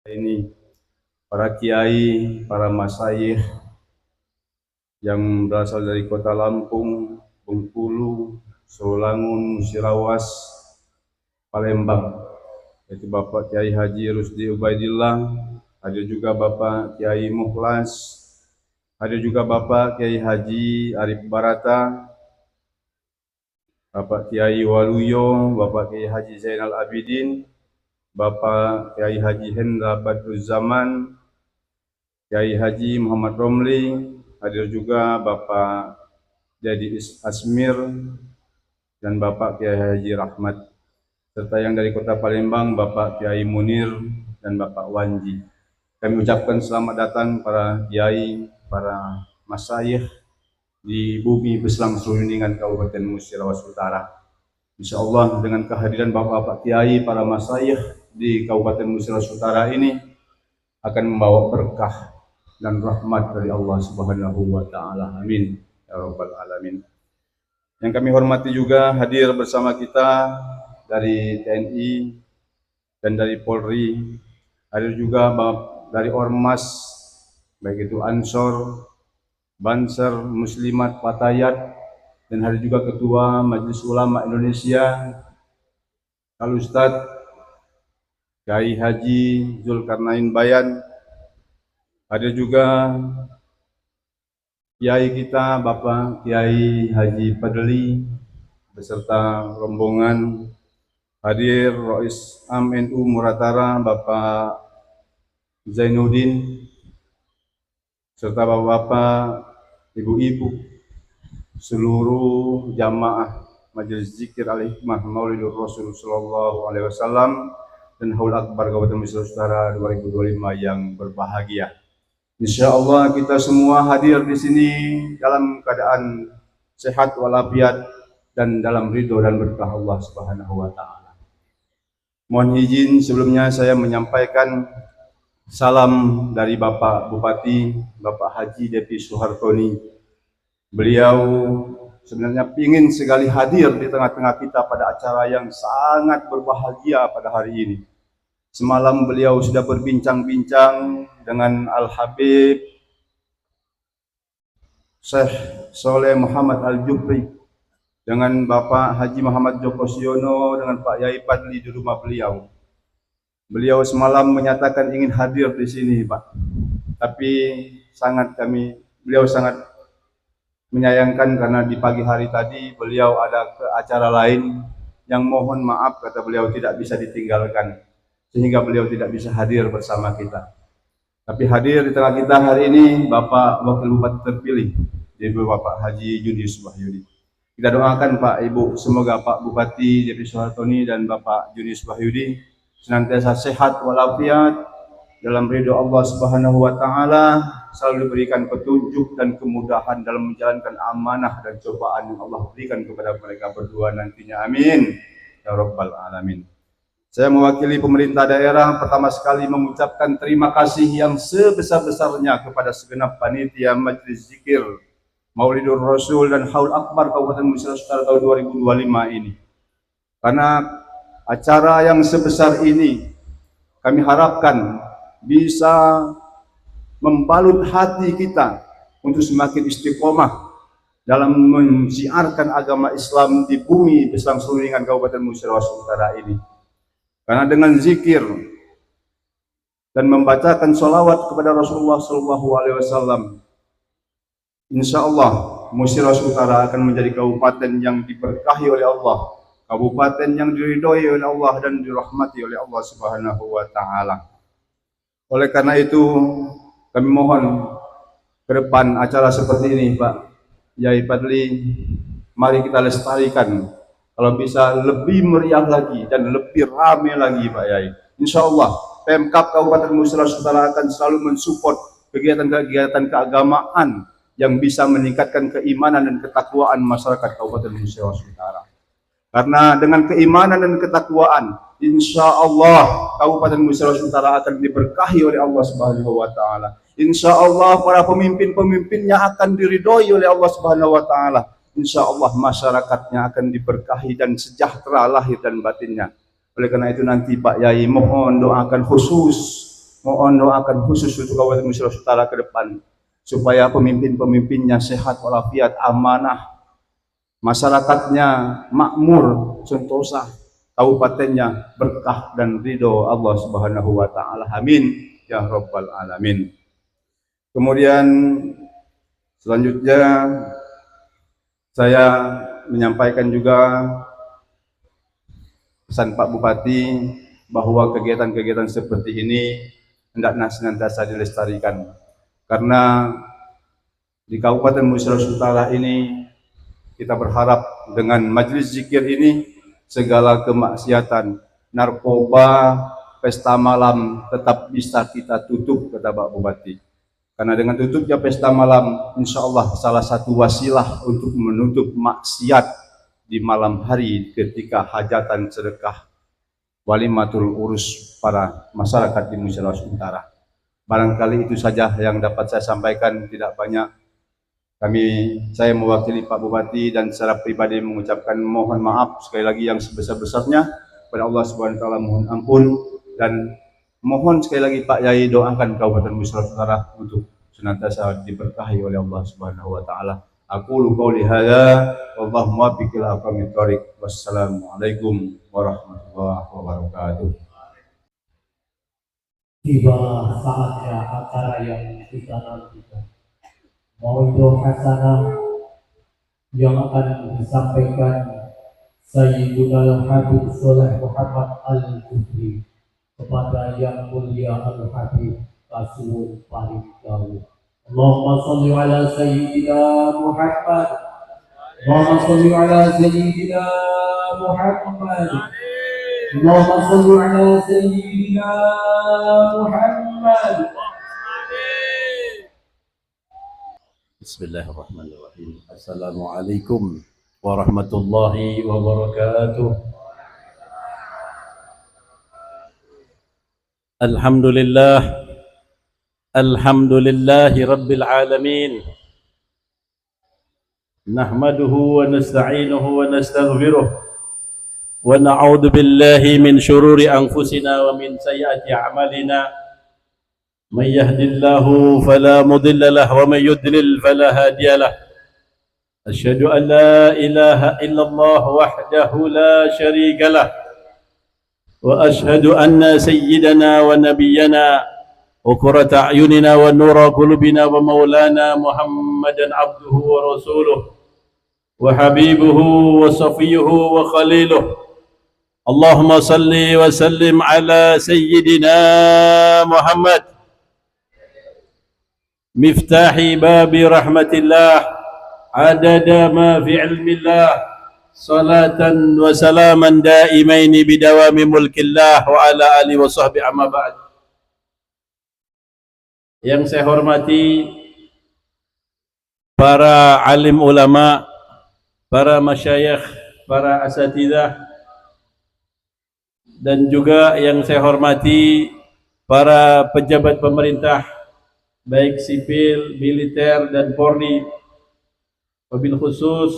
ini para kiai, para masyayikh yang berasal dari kota Lampung, Bengkulu, Solangun, Musirawas, Palembang, yaitu Bapak Kiai Haji Rusdi Ubaidillah, ada juga Bapak Kiai Mukhlas, ada juga Bapak Kiai Haji Arif Barata, Bapak Kiai Waluyo, Bapak Kiai Haji Zainal Abidin, Bapak Kiai Haji Hendra Badruz Zaman, Kiai Haji Muhammad Romli, hadir juga Bapak Jadi Asmir dan Bapak Kiai Haji Rahmat, serta yang dari kota Palembang Bapak Kiai Munir dan Bapak Wanji. Kami ucapkan selamat datang para kiai, para masyayikh di bumi Beslang Serundingan Kabupaten Musirawas Utara. Insya Allah dengan kehadiran Bapak-Bapak kiai, para masyayikh di Kabupaten Musirawas Utara ini akan membawa berkah dan rahmat dari Allah Subhanahu wa taala. Amin ya rabbal alamin. Yang kami hormati juga hadir bersama kita dari TNI dan dari Polri, hadir juga dari Ormas, baik itu Ansor, Banser, Muslimat, Fatayat, dan hadir juga Ketua Majelis Ulama Indonesia, Al Ustadz Kiai Haji Zulkarnain Bayan, hadir juga Kiai kita Bapak Kiai Haji Fadli beserta rombongan, hadir Rois Am NU Muratara Bapak Zainuddin, serta bapak-bapak, ibu-ibu, seluruh jamaah Majelis Zikir Al-Hikmah Maulidur Rasul Sallallahu Alaihi Wasallam dan Haul Akbar Kabupaten Musirawas Utara 2025 yang berbahagia. Insya Allah kita semua hadir di sini dalam keadaan sehat walafiat dan dalam ridho dan berkah Allah Subhanahu wa taala. Mohon izin sebelumnya saya menyampaikan salam dari Bapak Bupati, Bapak Haji Depi Suhartoni. Beliau sebenarnya ingin sekali hadir di tengah-tengah kita pada acara yang sangat berbahagia pada hari ini. Semalam beliau sudah berbincang-bincang dengan Al-Habib Syekh Soleh Muhammad Al-Jufri, dengan Bapak Haji Muhammad Joko Siono, dengan Pak Yai Padli di rumah beliau. Beliau semalam menyatakan ingin hadir di sini, Pak. Tapi beliau sangat menyayangkan karena di pagi hari tadi beliau ada ke acara lain yang mohon maaf kata beliau tidak bisa ditinggalkan, sehingga beliau tidak bisa hadir bersama kita. Tapi hadir di tengah kita hari ini Bapak Wakil Bupati terpilih, yaitu Bapak Haji Junius Wahyudi. Kita doakan Pak Ibu, semoga Pak Bupati Depi Suhartoni dan Bapak Junius Wahyudi senantiasa sehat walafiat dalam ridho Allah Subhanahu wa taala, selalu diberikan petunjuk dan kemudahan dalam menjalankan amanah dan cobaan yang Allah berikan kepada mereka berdua nantinya. Amin ya rabbal alamin. Saya mewakili pemerintah daerah pertama sekali mengucapkan terima kasih yang sebesar-besarnya kepada segenap panitia Majelis Zikir Maulidur Rasul dan Haul Akbar Kabupaten Musirawas Utara tahun 2025 ini. Karena acara yang sebesar ini kami harapkan bisa membalut hati kita untuk semakin istiqomah dalam mensiarkan agama Islam di bumi Beslang Serundingan Kabupaten Musirawas Utara ini. Karena dengan zikir dan membacakan sholawat kepada Rasulullah SAW, insya Allah Musirawas Utara akan menjadi kabupaten yang diberkahi oleh Allah, kabupaten yang diridhoi oleh Allah dan dirahmati oleh Allah Subhanahu wa taala. Oleh karena itu kami mohon ke depan acara seperti ini Pak Yai Padli, mari kita lestarikan. Kalau bisa lebih meriah lagi dan lebih ramai lagi Pak Yai. Insya Allah Pemkab Kabupaten Musirawas Utara akan selalu mensupport kegiatan-kegiatan keagamaan yang bisa meningkatkan keimanan dan ketakwaan masyarakat Kabupaten Musirawas Utara. Karena dengan keimanan dan ketakwaan, insya Allah Kabupaten Musirawas Utara akan diberkahi oleh Allah Subhanahu wa taala. Insya Allah para pemimpin-pemimpinnya akan diridhoi oleh Allah Subhanahu wa taala. Insya Allah masyarakatnya akan diberkahi dan sejahtera lahir dan batinnya. Oleh karena itu nanti Pak Yai mohon doakan khusus mohon doakan khusus untuk Kabupaten Sulawesi Utara ke depan, supaya pemimpin-pemimpinnya sehat walafiat, amanah, masyarakatnya makmur, sentosa, kabupatennya berkah dan ridho Allah Subhanahu wa taala. Amin ya rabbal alamin. Kemudian selanjutnya saya menyampaikan juga pesan Pak Bupati bahwa kegiatan-kegiatan seperti ini hendaknya senantiasa dilestarikan, karena di Kabupaten Sulawesi Utara ini kita berharap dengan majelis zikir ini segala kemaksiatan, narkoba, pesta malam tetap bisa kita tutup, kata Pak Bupati. Karena dengan tutupnya pesta malam, insya Allah salah satu wasilah untuk menutup maksiat di malam hari ketika hajatan sedekah walimatul urus para masyarakat di Sulawesi Utara. Barangkali itu saja yang dapat saya sampaikan, tidak banyak. Saya mewakili Pak Bupati dan secara pribadi mengucapkan mohon maaf sekali lagi yang sebesar-besarnya kepada Allah Subhanahu wa taala, mohon ampun, dan mohon sekali lagi Pak Yai doakan Kabupaten Sulawesi Utara untuk senantiasa diberkahi oleh Allah Subhanahu wa taala. Aku qouli hadza wallahu muwaffiq ila aqwamit thoriq. Wassalamualaikum warahmatullahi wabarakatuh. Tiba saatnya acara yang kita nantikan. Mauidul Hasanah yang akan disampaikan Sayyiduna Al-Habib Saleh Muhammad Al-Jufri kepada Yang Mulia Al-Habib Rasul Paling Jauh. Allahumma salli ala Sayyidina Muhammad. Allahumma salli ala Sayyidina Muhammad. Allahumma salli ala Sayyidina Muhammad. Bismillahirrahmanirrahim. Assalamualaikum warahmatullahi wabarakatuh. Alhamdulillah. Alhamdulillahi rabbil alamin. Nahmaduhu wa nasta'inuhu wa nastaghfiruh. Wa na'udzu billahi min shururi anfusina wa min sayyiati a'malina. من يهد الله فلا مضل له ومن يضلل فلا هادي له أشهد أن لا إله إلا الله وحده لا شريك له وأشهد أن سيدنا ونبينا وقرة أعيننا ونور قلوبنا ومولانا محمدا عبده ورسوله وحبيبه وصفيه وخليله اللهم صل وسلم على سيدنا محمد مفتاح باب رحمة الله عدد ما في علم الله صلاة وسلاما دائمين بدوام ملك الله وعلى آله وصحبه أما بعد. Yang saya hormati para alim ulama, para masyayikh, para asatidzah, dan juga yang saya hormati para pejabat pemerintah baik sipil, militer, dan Polri, wabil khusus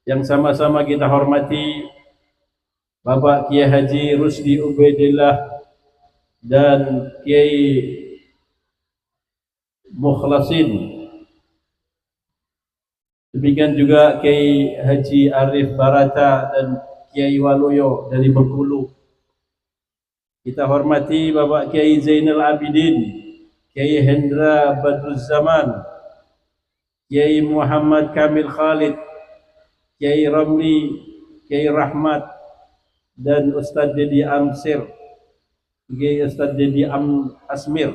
yang sama-sama kita hormati Bapak Kiai Haji Rusdi Ubaidillah dan Kiai Mukhlasin, demikian juga Kiai Haji Arif Barata dan Kiai Waluyo dari Bengkulu. Kita hormati Bapak Kiai Zainal Abidin, Kiai Hendra Badruzzaman, Kiai Muhammad Kamil Khalid, Kiai Ramli, Kiai Rahmat, dan Ustadz Dedi Amsir, Kiai Ustadz Dedi Asmir,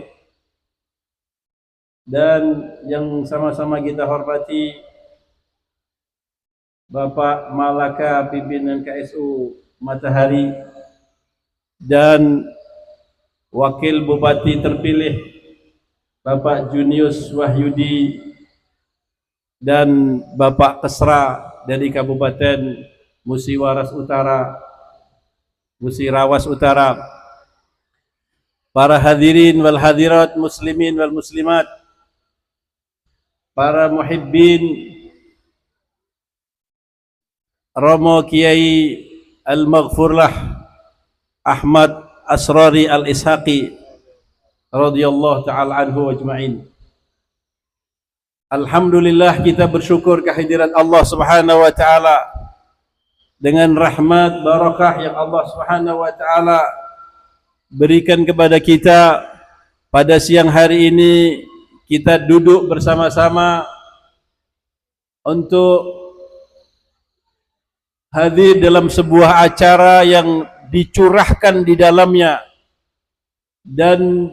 dan yang sama-sama kita hormati Bapak Malaka pimpinan KSU Matahari dan Wakil Bupati terpilih Bapak Junius Wahyudi dan Bapak Kesra dari Kabupaten Musirawas Utara, para hadirin wal hadirat, muslimin wal muslimat, para muhibbin Romo Kiai Al-Maghfurlah Ahmad Asrari Al-Ishaqi radhiyallahu taala anhu ajma'in. Alhamdulillah, kita bersyukur kehadirat Allah Subhanahu wa taala dengan rahmat barakah yang Allah Subhanahu wa taala berikan kepada kita. Pada siang hari ini kita duduk bersama-sama untuk hadir dalam sebuah acara yang dicurahkan di dalamnya dan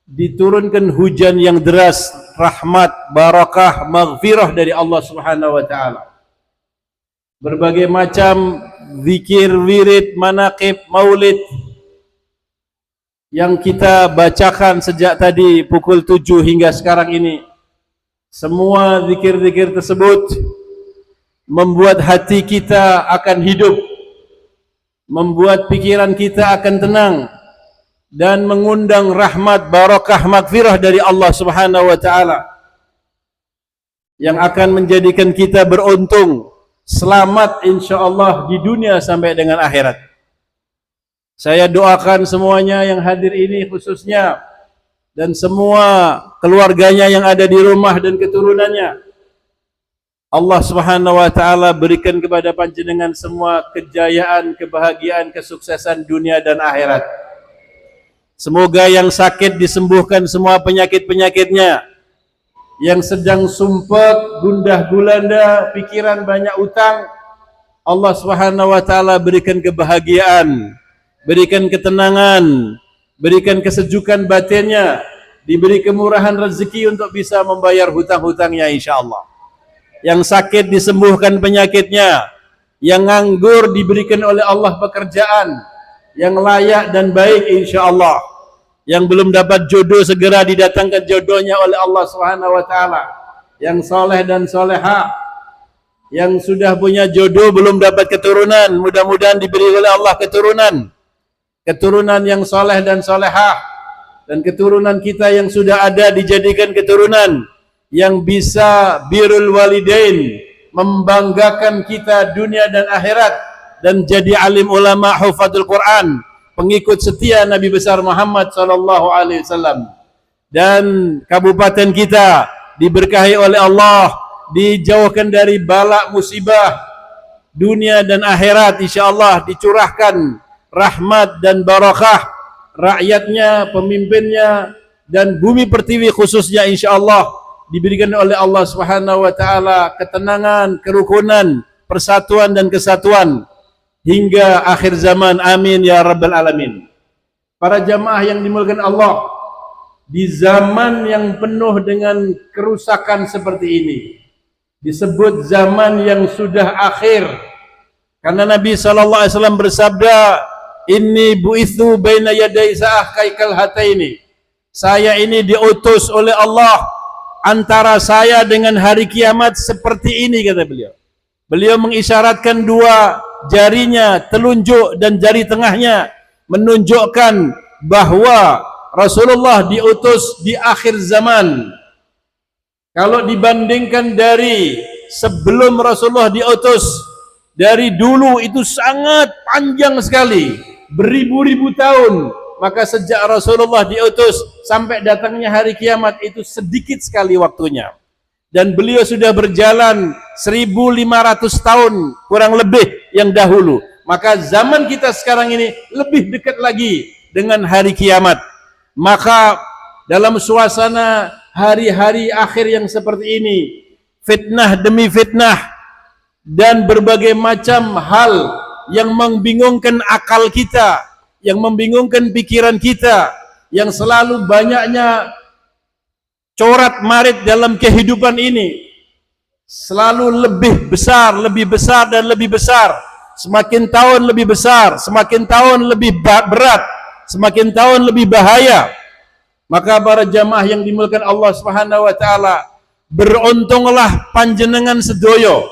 diturunkan hujan yang deras, rahmat, barakah, maghfirah dari Allah Subhanahu wa taala. Berbagai macam zikir, wirid, manaqib, maulid yang kita bacakan sejak tadi pukul 7 hingga sekarang ini. Semua zikir-zikir tersebut membuat hati kita akan hidup, membuat pikiran kita akan tenang, dan mengundang rahmat, barakah, maghfirah dari Allah Subhanahu wa taala yang akan menjadikan kita beruntung, selamat insyaallah di dunia sampai dengan akhirat. Saya doakan semuanya yang hadir ini khususnya dan semua keluarganya yang ada di rumah dan keturunannya, Allah Subhanahu wa taala berikan kepada panjenengan semua kejayaan, kebahagiaan, kesuksesan dunia dan akhirat. Semoga yang sakit disembuhkan semua penyakit-penyakitnya, yang sedang sumpek, gundah gulana, pikiran banyak utang, Allah Subhanahu wa taala berikan kebahagiaan, berikan ketenangan, berikan kesejukan batinnya, diberi kemurahan rezeki untuk bisa membayar hutang-hutangnya insyaallah. Yang sakit disembuhkan penyakitnya, yang nganggur diberikan oleh Allah pekerjaan yang layak dan baik insyaallah. Yang belum dapat jodoh segera didatangkan jodohnya oleh Allah Subhanahu wa taala. Yang soleh dan solehah, yang sudah punya jodoh belum dapat keturunan, mudah-mudahan diberi oleh Allah keturunan yang soleh dan solehah, dan keturunan kita yang sudah ada dijadikan keturunan yang bisa birrul walidain, membanggakan kita dunia dan akhirat, dan jadi alim ulama hufadzul Quran, pengikut setia Nabi besar Muhammad sallallahu alaihi wasallam. Dan kabupaten kita diberkahi oleh Allah, dijauhkan dari bala musibah dunia dan akhirat insyaallah, dicurahkan rahmat dan barakah, rakyatnya, pemimpinnya, dan bumi pertiwi khususnya insyaallah diberikan oleh Allah Subhanahu wa taala ketenangan, kerukunan, persatuan dan kesatuan hingga akhir zaman. Amin ya rabbal alamin. Para jamaah yang dimuliakan Allah, di zaman yang penuh dengan kerusakan seperti ini, disebut zaman yang sudah akhir, karena Nabi sallallahu alaihi wasallam bersabda, inni bu'itsu baina yaday sa'ah kaikal hataini. Saya ini diutus oleh Allah antara saya dengan hari kiamat seperti ini, kata beliau. Beliau mengisyaratkan dua jarinya, telunjuk dan jari tengahnya, menunjukkan bahwa Rasulullah diutus di akhir zaman. Kalau dibandingkan dari sebelum Rasulullah diutus, dari dulu itu sangat panjang sekali, beribu-ribu tahun. Maka sejak Rasulullah diutus sampai datangnya hari kiamat itu sedikit sekali waktunya. Dan beliau sudah berjalan 1500 tahun kurang lebih yang dahulu. Maka zaman kita sekarang ini lebih dekat lagi dengan hari kiamat. Maka dalam suasana hari-hari akhir yang seperti ini, fitnah demi fitnah dan berbagai macam hal yang membingungkan akal kita, yang membingungkan pikiran kita, yang selalu banyaknya corat marit dalam kehidupan ini, selalu lebih besar dan lebih besar, semakin tahun lebih besar, semakin tahun lebih berat, semakin tahun lebih bahaya. Maka para jamaah yang dimuliakan Allah Subhanahu wa taala, beruntunglah panjenengan sedoyo,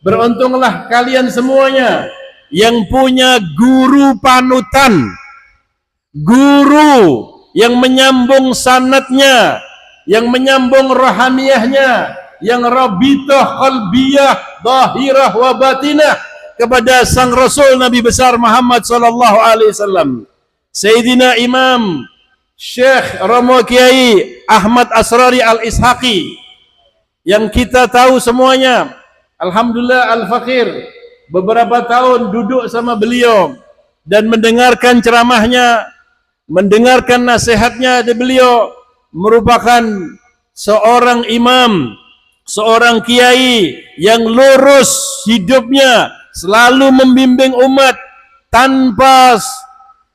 beruntunglah kalian semuanya yang punya guru panutan, guru yang menyambung sanadnya, yang menyambung rohaniyahnya, yang rabitah qalbiyah zahirah wa batinah kepada sang Rasul Nabi besar Muhammad sallallahu alaihi wasallam, Sayyidina Imam Syekh Romo Kiai Ahmad Asrari Al-Ishaqi yang kita tahu semuanya, alhamdulillah Al-Fakir, beberapa tahun duduk sama beliau dan mendengarkan ceramahnya, mendengarkan nasihatnya dari beliau. Merupakan seorang imam, seorang kiai yang lurus hidupnya, selalu membimbing umat tanpa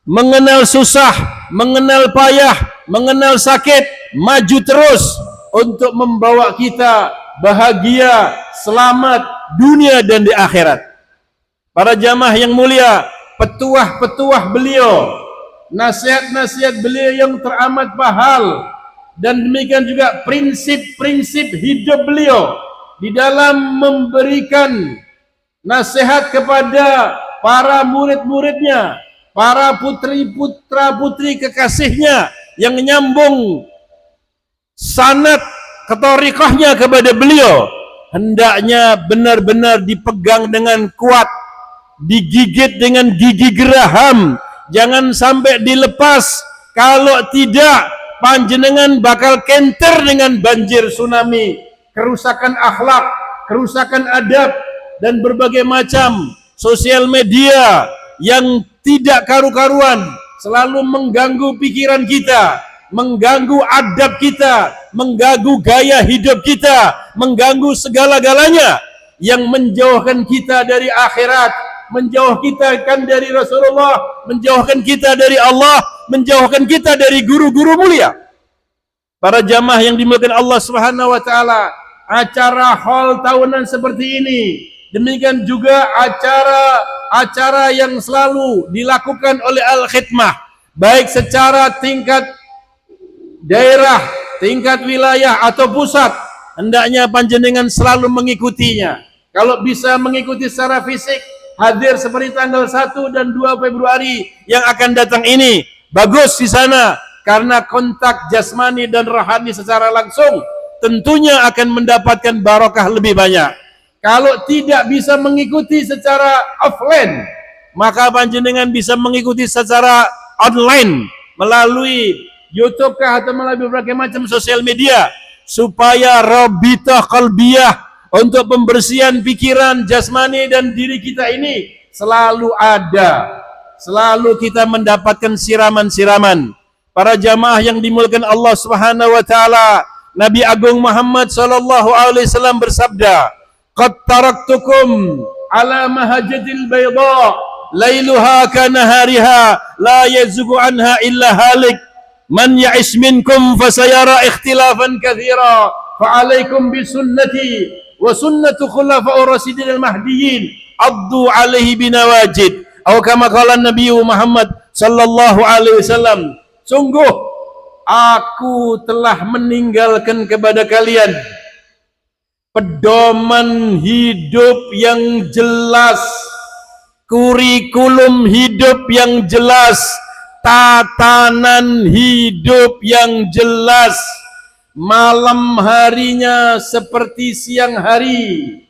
mengenal susah, mengenal payah, mengenal sakit, maju terus untuk membawa kita bahagia, selamat dunia dan di akhirat. Para jamaah yang mulia, petuah-petuah beliau, nasihat-nasihat beliau yang teramat mahal, dan demikian juga prinsip-prinsip hidup beliau di dalam memberikan nasihat kepada para murid-muridnya, para putra-putri kekasihnya yang nyambung sanad ketorikohnya kepada beliau, hendaknya benar-benar dipegang dengan kuat, digigit dengan gigi geraham, jangan sampai dilepas. Kalau tidak, panjenengan bakal kenter dengan banjir tsunami, kerusakan akhlak, kerusakan adab, dan berbagai macam sosial media yang tidak karu-karuan selalu mengganggu pikiran kita, mengganggu adab kita, mengganggu gaya hidup kita, mengganggu segala-galanya yang menjauhkan kita dari akhirat, menjauhkan dari Rasulullah, menjauhkan kita dari Allah, menjauhkan kita dari guru-guru mulia. Para jamaah yang dimuliakan Allah Subhanahu wa taala, acara haul tahunan seperti ini, demikian juga acara-acara yang selalu dilakukan oleh Al-Khidmah, baik secara tingkat daerah, tingkat wilayah atau pusat, hendaknya panjenengan selalu mengikutinya. Kalau bisa mengikuti secara fisik, hadir seperti tanggal 1 dan 2 Februari yang akan datang ini, bagus di sana, karena kontak jasmani dan rohani secara langsung tentunya akan mendapatkan barokah lebih banyak. Kalau tidak bisa mengikuti secara offline, maka panjenengan bisa mengikuti secara online melalui YouTube kah atau melalui berbagai macam sosial media, supaya rabitah qalbiyah untuk pembersihan pikiran, jasmani dan diri kita ini selalu ada, selalu kita mendapatkan siraman-siraman. Para jamaah yang dimuliakan Allah Subhanahu wa taala, Nabi Agung Muhammad sallallahu alaihi wasallam bersabda, "Qad taraktukum ala mahajjatil bayda, lailuha kanahariha, la yazghu anha illa halik. Man ya'ish minkum fasayara ikhtilafan katsira, fa 'alaikum bi sunnati wa sunnatu khulafa'ur rasyidin al-mahdiyyin, addu 'alaihi binawajid." Atau kama qala Nabi Muhammad sallallahu alaihi wasallam, sungguh aku telah meninggalkan kepada kalian pedoman hidup yang jelas, kurikulum hidup yang jelas, tatanan hidup yang jelas. Malam harinya seperti siang hari.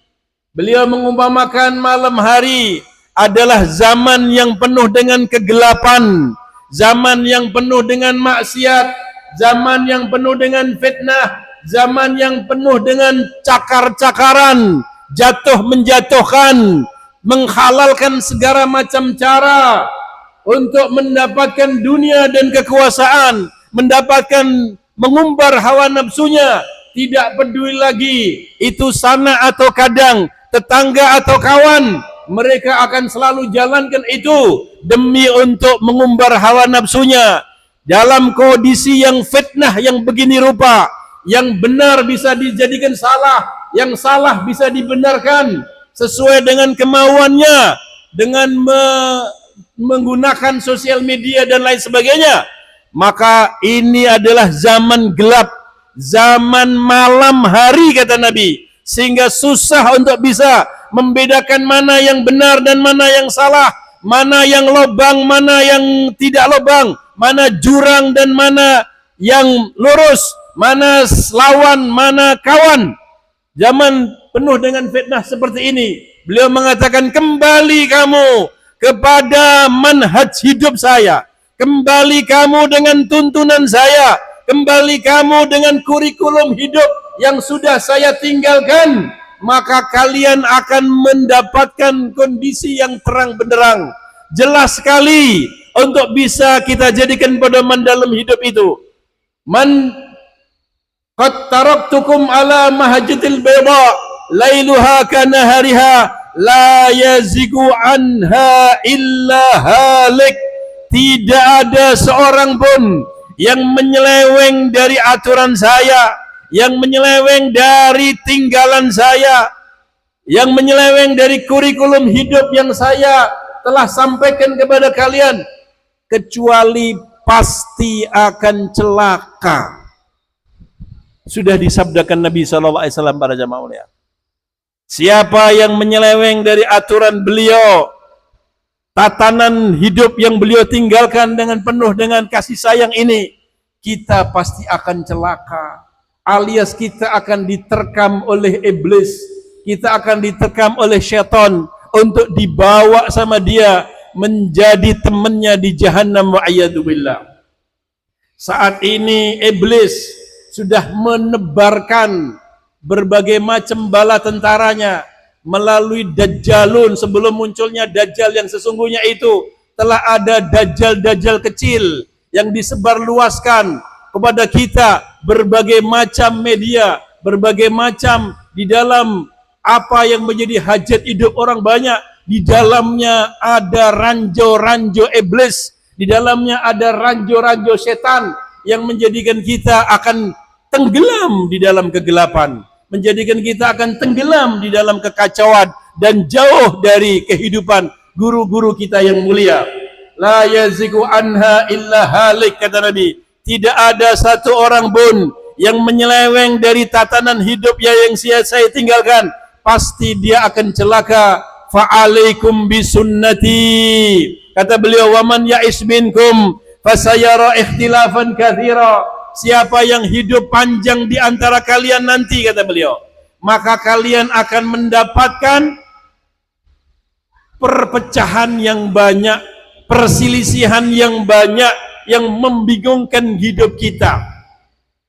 Beliau mengumpamakan malam hari adalah zaman yang penuh dengan kegelapan, zaman yang penuh dengan maksiat, zaman yang penuh dengan fitnah, zaman yang penuh dengan cakar-cakaran, jatuh menjatuhkan, menghalalkan segala macam cara untuk mendapatkan dunia dan kekuasaan, mendapatkan mengumbar hawa nafsunya, tidak peduli lagi itu sana atau kadang, tetangga atau kawan, mereka akan selalu jalankan itu demi untuk mengumbar hawa nafsunya dalam kondisi yang fitnah yang begini rupa. Yang benar bisa dijadikan salah, yang salah bisa dibenarkan sesuai dengan kemauannya, dengan menggunakan sosial media dan lain sebagainya. Maka ini adalah zaman gelap, zaman malam hari kata Nabi, sehingga susah untuk bisa membedakan mana yang benar dan mana yang salah, mana yang lobang, mana yang tidak lobang, mana jurang dan mana yang lurus, mana lawan, mana kawan. Zaman penuh dengan fitnah seperti ini, beliau mengatakan, kembali kamu kepada manhaj hidup saya, kembali kamu dengan tuntunan saya, kembali kamu dengan kurikulum hidup yang sudah saya tinggalkan, maka kalian akan mendapatkan kondisi yang terang benderang, jelas sekali untuk bisa kita jadikan pedoman dalam hidup itu. Man qad taraktukum ala mahajjatil bayda lailuha kanahariha la yazigu anha illa halik. Tidak ada seorang pun yang menyeleweng dari aturan saya, yang menyeleweng dari tinggalan saya, yang menyeleweng dari kurikulum hidup yang saya telah sampaikan kepada kalian, kecuali pasti akan celaka. Sudah disabdakan Nabi SAW para jamaah mulia. Siapa yang menyeleweng dari aturan beliau, tatanan hidup yang beliau tinggalkan dengan penuh dengan kasih sayang ini, kita pasti akan celaka, alias kita akan diterkam oleh iblis, kita akan diterkam oleh syaitan untuk dibawa sama dia menjadi temannya di jahannam wa'iyadzubillah. Saat ini iblis sudah menebarkan berbagai macam bala tentaranya melalui Dajjalun. Sebelum munculnya Dajjal yang sesungguhnya itu, telah ada Dajjal-Dajjal kecil yang disebarluaskan kepada kita berbagai macam media, berbagai macam di dalam apa yang menjadi hajat hidup orang banyak. Di dalamnya ada ranjau-ranjau iblis, di dalamnya ada ranjau-ranjau setan yang menjadikan kita akan tenggelam di dalam kegelapan, menjadikan kita akan tenggelam di dalam kekacauan dan jauh dari kehidupan guru-guru kita yang mulia. La yazigu anha illa halik, kata Nabi. Tidak ada satu orang pun yang menyeleweng dari tatanan hidup yang saya tinggalkan, pasti dia akan celaka. Fa'alaikum bisunnati, kata beliau, waman ya'is minkum fasayara ikhtilafan katsira. Siapa yang hidup panjang di antara kalian nanti, kata beliau, maka kalian akan mendapatkan perpecahan yang banyak, perselisihan yang banyak yang membingungkan hidup kita.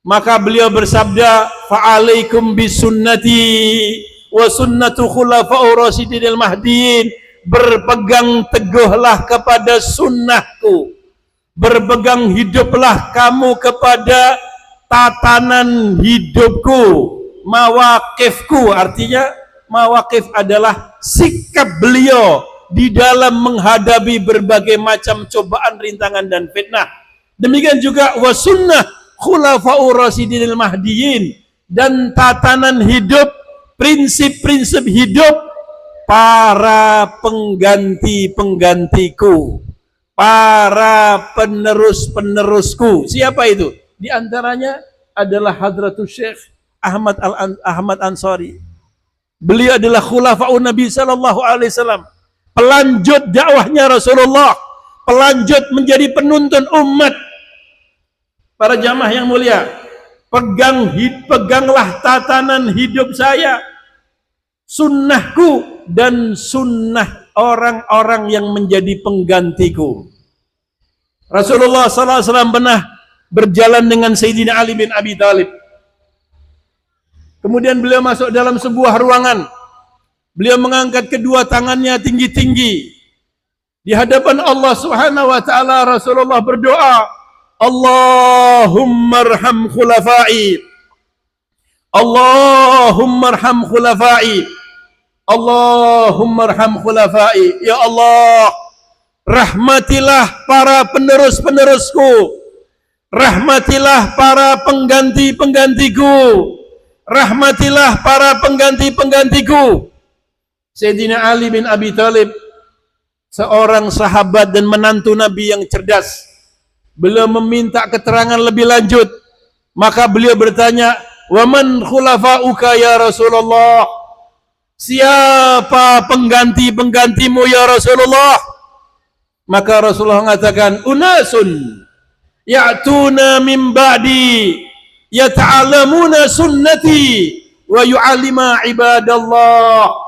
Maka beliau bersabda, fa'alaikum bisunnati wa sunnatu khulafa'ur rasyidin al-mahdiin. Berpegang teguhlah kepada sunnahku, berpegang hiduplah kamu kepada tatanan hidupku, mawakifku. Artinya mawakif adalah sikap beliau di dalam menghadapi berbagai macam cobaan, rintangan dan fitnah. Demikian juga wa sunnah khulafa'ur rasyidin al-mahdiin, dan tatanan hidup, prinsip-prinsip hidup para pengganti-penggantiku, para penerus-penerusku. Siapa itu? Di antaranya adalah Hadratus Syekh Ahmad Ansari. Beliau adalah khulafa'un Nabi sallallahu alaihi wasallam, pelanjut dakwahnya Rasulullah, pelanjut menjadi penuntun umat. Para jamaah yang mulia, peganglah tatanan hidup saya, sunnahku dan sunnah orang-orang yang menjadi penggantiku. Rasulullah SAW pernah berjalan dengan Sayyidina Ali bin Abi Thalib. Kemudian beliau masuk dalam sebuah ruangan. Beliau mengangkat kedua tangannya tinggi-tinggi. Di hadapan Allah Subhanahu wa taala Rasulullah berdoa, Allahumma arham khulafai, Allahumma arham khulafai, Allahumma arham khulafai. Ya Allah, rahmatilah para penerus-penerusku, rahmatilah para pengganti-penggantiku, rahmatilah para pengganti-penggantiku. Sayyidina Ali bin Abi Thalib, seorang sahabat dan menantu Nabi yang cerdas, beliau meminta keterangan lebih lanjut. Maka beliau bertanya, "Waman khulafa'uka ya Rasulullah?" Siapa pengganti-penggantimu ya Rasulullah? Maka Rasulullah mengatakan, "Unasun ya'tuna min ba'di yata'allamuna sunnati wa yu'allima ibadallah."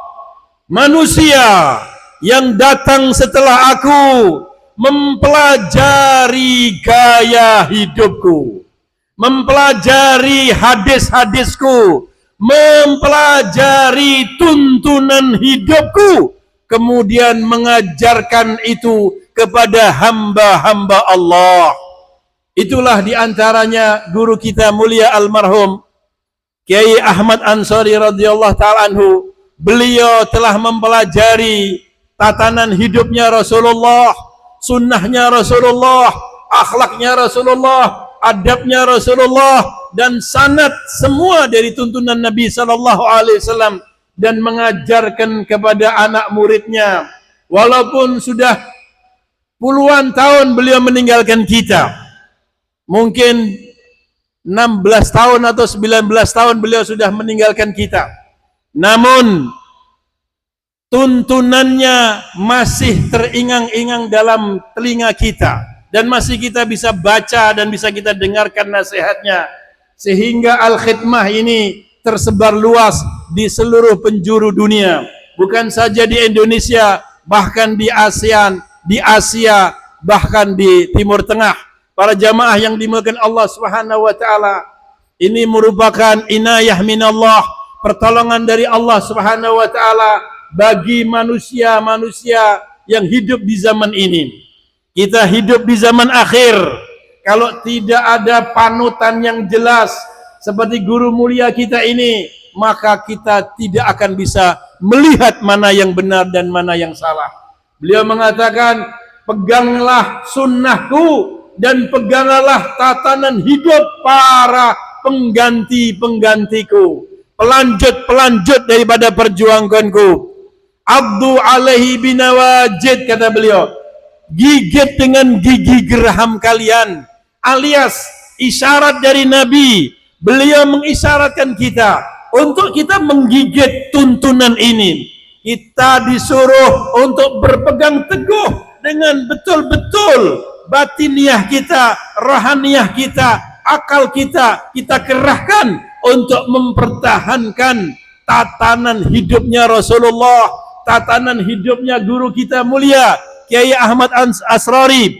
Manusia yang datang setelah aku, mempelajari gaya hidupku, mempelajari hadis-hadisku, mempelajari tuntunan hidupku, kemudian mengajarkan itu kepada hamba-hamba Allah. Itulah diantaranya guru kita mulia almarhum Kiai Ahmad Ansari radhiyallahu ta'ala anhu. Beliau telah mempelajari tatanan hidupnya Rasulullah, sunnahnya Rasulullah, akhlaknya Rasulullah, adabnya Rasulullah, dan sanad semua dari tuntunan Nabi sallallahu alaihi wasallam, dan mengajarkan kepada anak muridnya. Walaupun sudah puluhan tahun beliau meninggalkan kita, mungkin 16 tahun atau 19 tahun beliau sudah meninggalkan kita, namun tuntunannya masih teringang-ingang dalam telinga kita, dan masih kita bisa baca dan bisa kita dengarkan nasihatnya, sehingga Al-Khidmah ini tersebar luas di seluruh penjuru dunia, bukan saja di Indonesia, bahkan di ASEAN, di Asia, bahkan di Timur Tengah. Para jamaah yang dimuliakan Allah Subhanahu wa taala, ini merupakan inayah minallah, pertolongan dari Allah Subhanahu wa taala bagi manusia-manusia yang hidup di zaman ini. Kita hidup di zaman akhir. Kalau tidak ada panutan yang jelas seperti guru mulia kita ini, maka kita tidak akan bisa melihat mana yang benar dan mana yang salah. Beliau mengatakan, peganglah sunnahku dan peganglah tatanan hidup para pengganti-penggantiku, pelanjut-pelanjut daripada perjuanganku. Abdu alaihi binawajid, kata beliau, gigit dengan gigi geraham kalian, alias isyarat dari Nabi. Beliau mengisyaratkan kita untuk kita menggigit tuntunan ini. Kita disuruh untuk berpegang teguh dengan betul-betul batiniah kita, rohaniah kita, akal kita, kita kerahkan untuk mempertahankan tatanan hidupnya Rasulullah, tatanan hidupnya guru kita mulia Kiai Ahmad Asrari.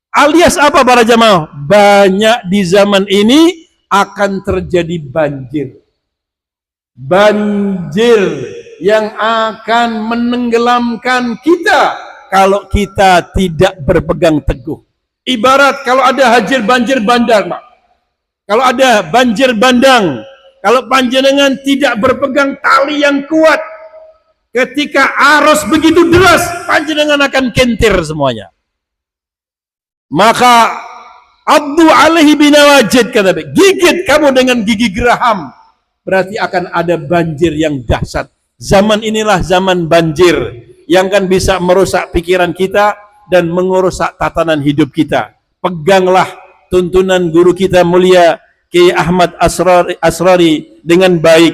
Alias apa para jamaah? Banyak di zaman ini akan terjadi banjir. Banjir yang akan menenggelamkan kita kalau kita tidak berpegang teguh. Ibarat kalau ada banjir bandang, Pak. Kalau ada banjir bandang, kalau panjenengan tidak berpegang tali yang kuat, ketika arus begitu deras, panjenengan akan kentir semuanya. Maka Abdu alaihi binawajid, kata Nabi, gigit kamu dengan gigi geraham, berarti akan ada banjir yang dahsyat. Zaman inilah zaman banjir yang kan bisa merusak pikiran kita dan merusak tatanan hidup kita. Peganglah tuntunan guru kita mulia Kiai Ahmad Asrari dengan baik.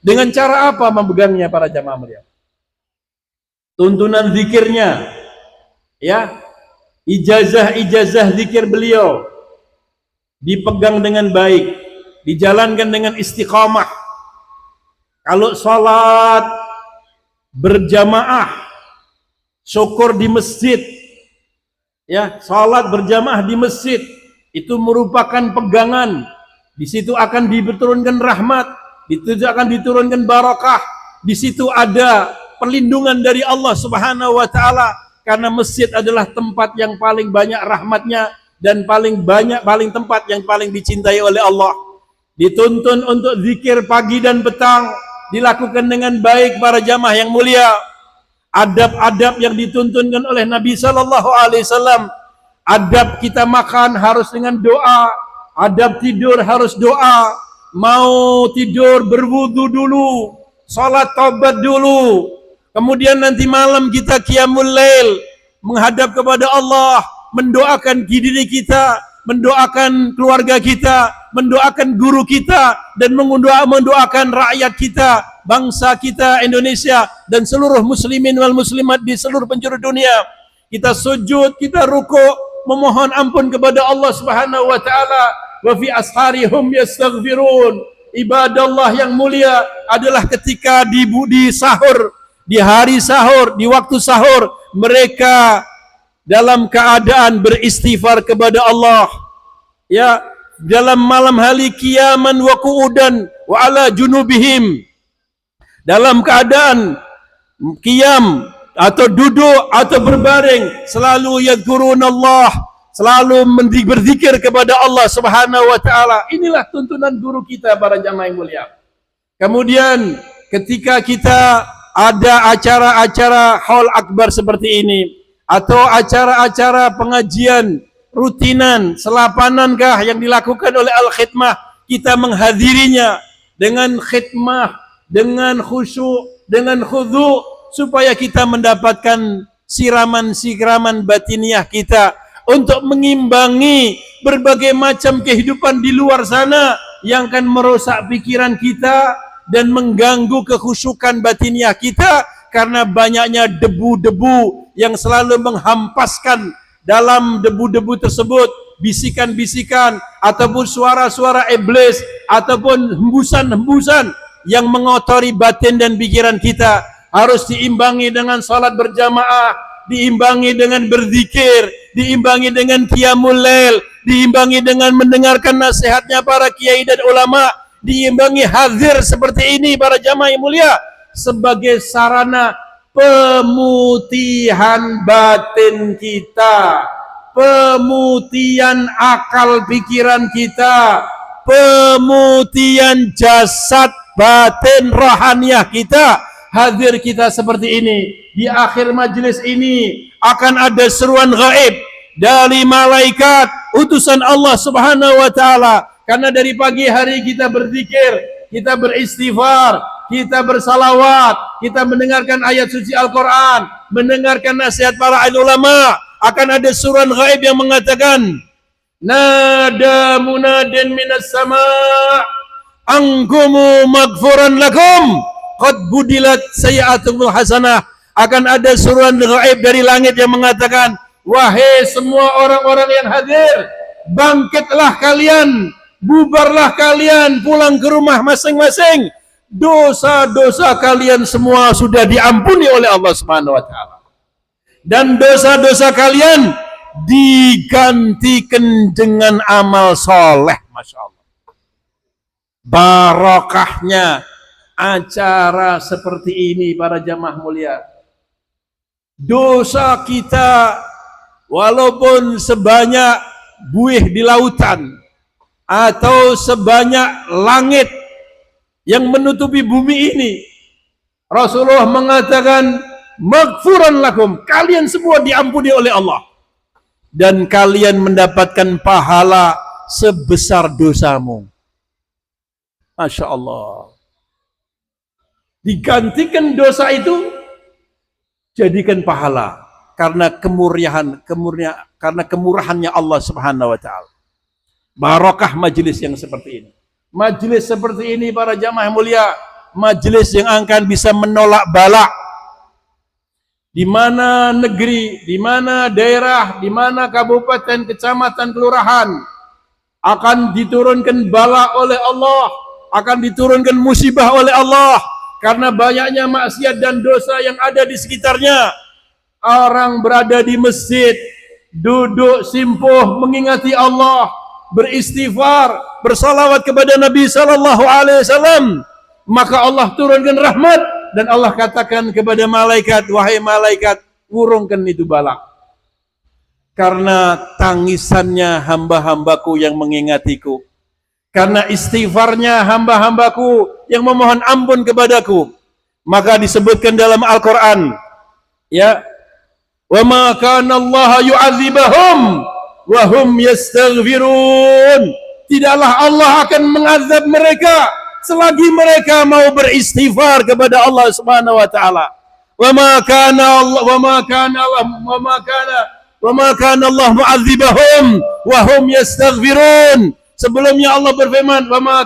Dengan cara apa memegangnya para jamaah mulia? Tuntunan zikirnya, ya, ijazah zikir beliau dipegang dengan baik, dijalankan dengan istiqamah. Kalau salat berjamaah, syukur di masjid, ya, salat berjamaah di masjid itu merupakan pegangan. Di situ akan diturunkan rahmat, di situ akan diturunkan barakah, di situ ada perlindungan dari Allah Subhanahu wa taala, karena masjid adalah tempat yang paling banyak rahmatnya dan paling tempat yang paling dicintai oleh Allah. Dituntun untuk zikir pagi dan petang, dilakukan dengan baik para jamaah yang mulia. Adab-adab yang dituntunkan oleh Nabi sallallahu alaihi wasallam. Adab kita makan harus dengan doa, adab tidur harus doa. Mau tidur berwudu dulu, salat taubat dulu. Kemudian nanti malam kita qiyamul lail, menghadap kepada Allah, mendoakan diri kita, mendoakan keluarga kita, mendoakan guru kita, dan mendoakan rakyat kita, bangsa kita Indonesia, dan seluruh muslimin wal muslimat di seluruh penjuru dunia. Kita sujud, kita rukuk, memohon ampun kepada Allah Subhanahu wa taala. Wa fi asharihum yastaghfirun. Ibadallah yang mulia adalah ketika di sahur, di hari sahur, di waktu sahur, mereka dalam keadaan beristighfar kepada Allah, ya, dalam malam hari qiyaman wa qu'udan wa ala junubihim, dalam keadaan qiyam atau duduk atau berbaring, selalu yadhkurunallah, selalu berzikir kepada Allah Subhanahu wa taala. Inilah tuntunan guru kita para jamaah yang mulia. Kemudian ketika kita ada acara-acara haul akbar seperti ini atau acara-acara pengajian rutinan, selapanankah yang dilakukan oleh Al-Khidmah, kita menghadirinya dengan khidmah, dengan khusyuk, dengan khudu', supaya kita mendapatkan siraman-siraman batiniah kita untuk mengimbangi berbagai macam kehidupan di luar sana yang akan merusak pikiran kita dan mengganggu kekhusyukan batiniah kita karena banyaknya debu-debu yang selalu menghampaskan dalam debu-debu tersebut bisikan-bisikan ataupun suara-suara iblis ataupun hembusan-hembusan yang mengotori batin dan pikiran kita. Harus diimbangi dengan salat berjamaah, diimbangi dengan berzikir, diimbangi dengan qiyamul lail, diimbangi dengan mendengarkan nasihatnya para kiai dan ulama, diimbangi hadir seperti ini para jamaah yang mulia sebagai sarana pemutihan batin kita, pemutihan akal pikiran kita, pemutihan jasad batin rohaniah kita. Hadir kita seperti ini. Di akhir majlis ini akan ada seruan gaib dari malaikat utusan Allah Subhanahu wa taala. Karena dari pagi hari kita berzikir, kita beristighfar, kita bersalawat, kita mendengarkan ayat suci Al-Quran, mendengarkan nasihat para ulama, akan ada suruhan gaib yang mengatakan, nada munadin minas sama' angkumu magfuran lakum qad budilat sayi'atumul hasanah. Akan ada suruhan gaib dari langit yang mengatakan, wahai semua orang-orang yang hadir, bangkitlah kalian, bubarlah kalian, pulang ke rumah masing-masing. Dosa-dosa kalian semua sudah diampuni oleh Allah Subhanahu wa taala. Dan dosa-dosa kalian digantikan dengan amal soleh. Masya Allah. Barokahnya acara seperti ini para jamaah mulia. Dosa kita walaupun sebanyak buih di lautan atau sebanyak langit yang menutupi bumi ini, Rasulullah mengatakan maghfuran lakum, kalian semua diampuni oleh Allah dan kalian mendapatkan pahala sebesar dosamu. Masya Allah. Digantikan dosa itu jadikan pahala karena karena kemurahannya Allah Subhanahu wa taala. Barokah majelis yang seperti ini. Majelis seperti ini para jamaah mulia, majelis yang akan bisa menolak bala. Di mana negeri, di mana daerah, di mana kabupaten, kecamatan, kelurahan akan diturunkan bala oleh Allah, akan diturunkan musibah oleh Allah. Karena banyaknya maksiat dan dosa yang ada di sekitarnya. Orang berada di masjid, duduk simpuh mengingati Allah, beristighfar, bersalawat kepada Nabi sallallahu alaihi wasallam, maka Allah turunkan rahmat dan Allah katakan kepada malaikat, wahai malaikat, urungkan itu bala. Karena tangisannya hamba-hambaku yang mengingatiku. Karena istighfarnya hamba-hambaku yang memohon ampun kepadaku. Maka disebutkan dalam Al-Quran, ya, wa ma kana Allah yu'adzibahum wa hum yastaghfirun. Tidaklah Allah akan mengazab mereka selagi mereka mau beristighfar kepada Allah Subhanahu wa taala. Wa ma kana Allah mu'adzibahum wa hum yastaghfirun. Sebelumnya Allah berfirman, wa ma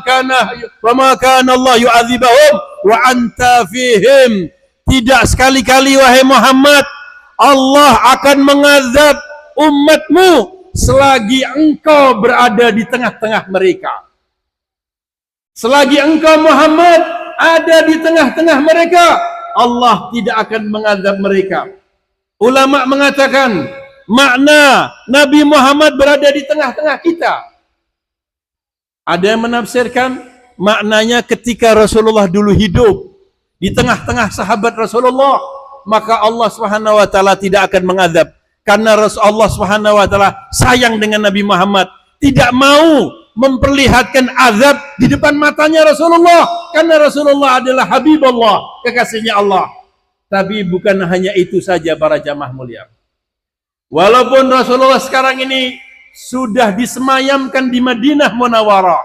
kana Allah yu'adzibahum wa anta fihim. Tidak sekali-kali wahai Muhammad Allah akan mengazab umatmu selagi engkau berada di tengah-tengah mereka. Selagi engkau Muhammad ada di tengah-tengah mereka, Allah tidak akan mengazab mereka. Ulama mengatakan, makna Nabi Muhammad berada di tengah-tengah kita. Ada yang menafsirkan maknanya ketika Rasulullah dulu hidup di tengah-tengah sahabat Rasulullah, maka Allah Subhanahu wa taala tidak akan mengadab karena Allah Subhanahu wa taala sayang dengan Nabi Muhammad, tidak mau memperlihatkan azab di depan matanya Rasulullah karena Rasulullah adalah Habibullah, kekasihnya Allah. Tapi bukan hanya itu saja para jamaah mulia. Walaupun Rasulullah sekarang ini sudah disemayamkan di Madinah Munawwarah,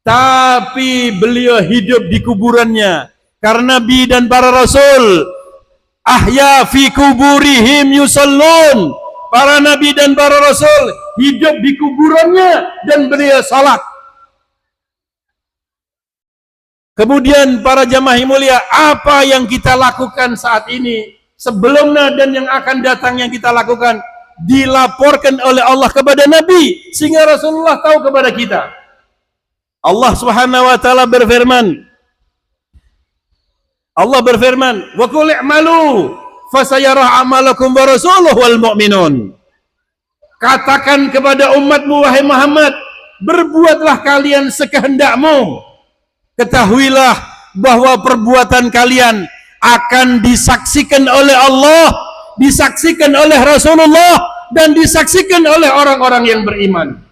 tapi beliau hidup di kuburannya karena Nabi dan para Rasul ahya fi kuburihim yusallun. Para Nabi dan para Rasul hidup di kuburannya dan beliau salat. Kemudian para jamaah yang mulia, apa yang kita lakukan saat ini, sebelumnya dan yang akan datang yang kita lakukan, dilaporkan oleh Allah kepada Nabi, sehingga Rasulullah tahu kepada kita. Allah Subhanahu wa taala berfirman, wa qul i'malu fasayara amalakum wa rasuluhu wal mu'minun. Katakan kepada umatmu wahai Muhammad, berbuatlah kalian sekehendakmu. Ketahuilah bahwa perbuatan kalian akan disaksikan oleh Allah, disaksikan oleh Rasulullah, dan disaksikan oleh orang-orang yang beriman.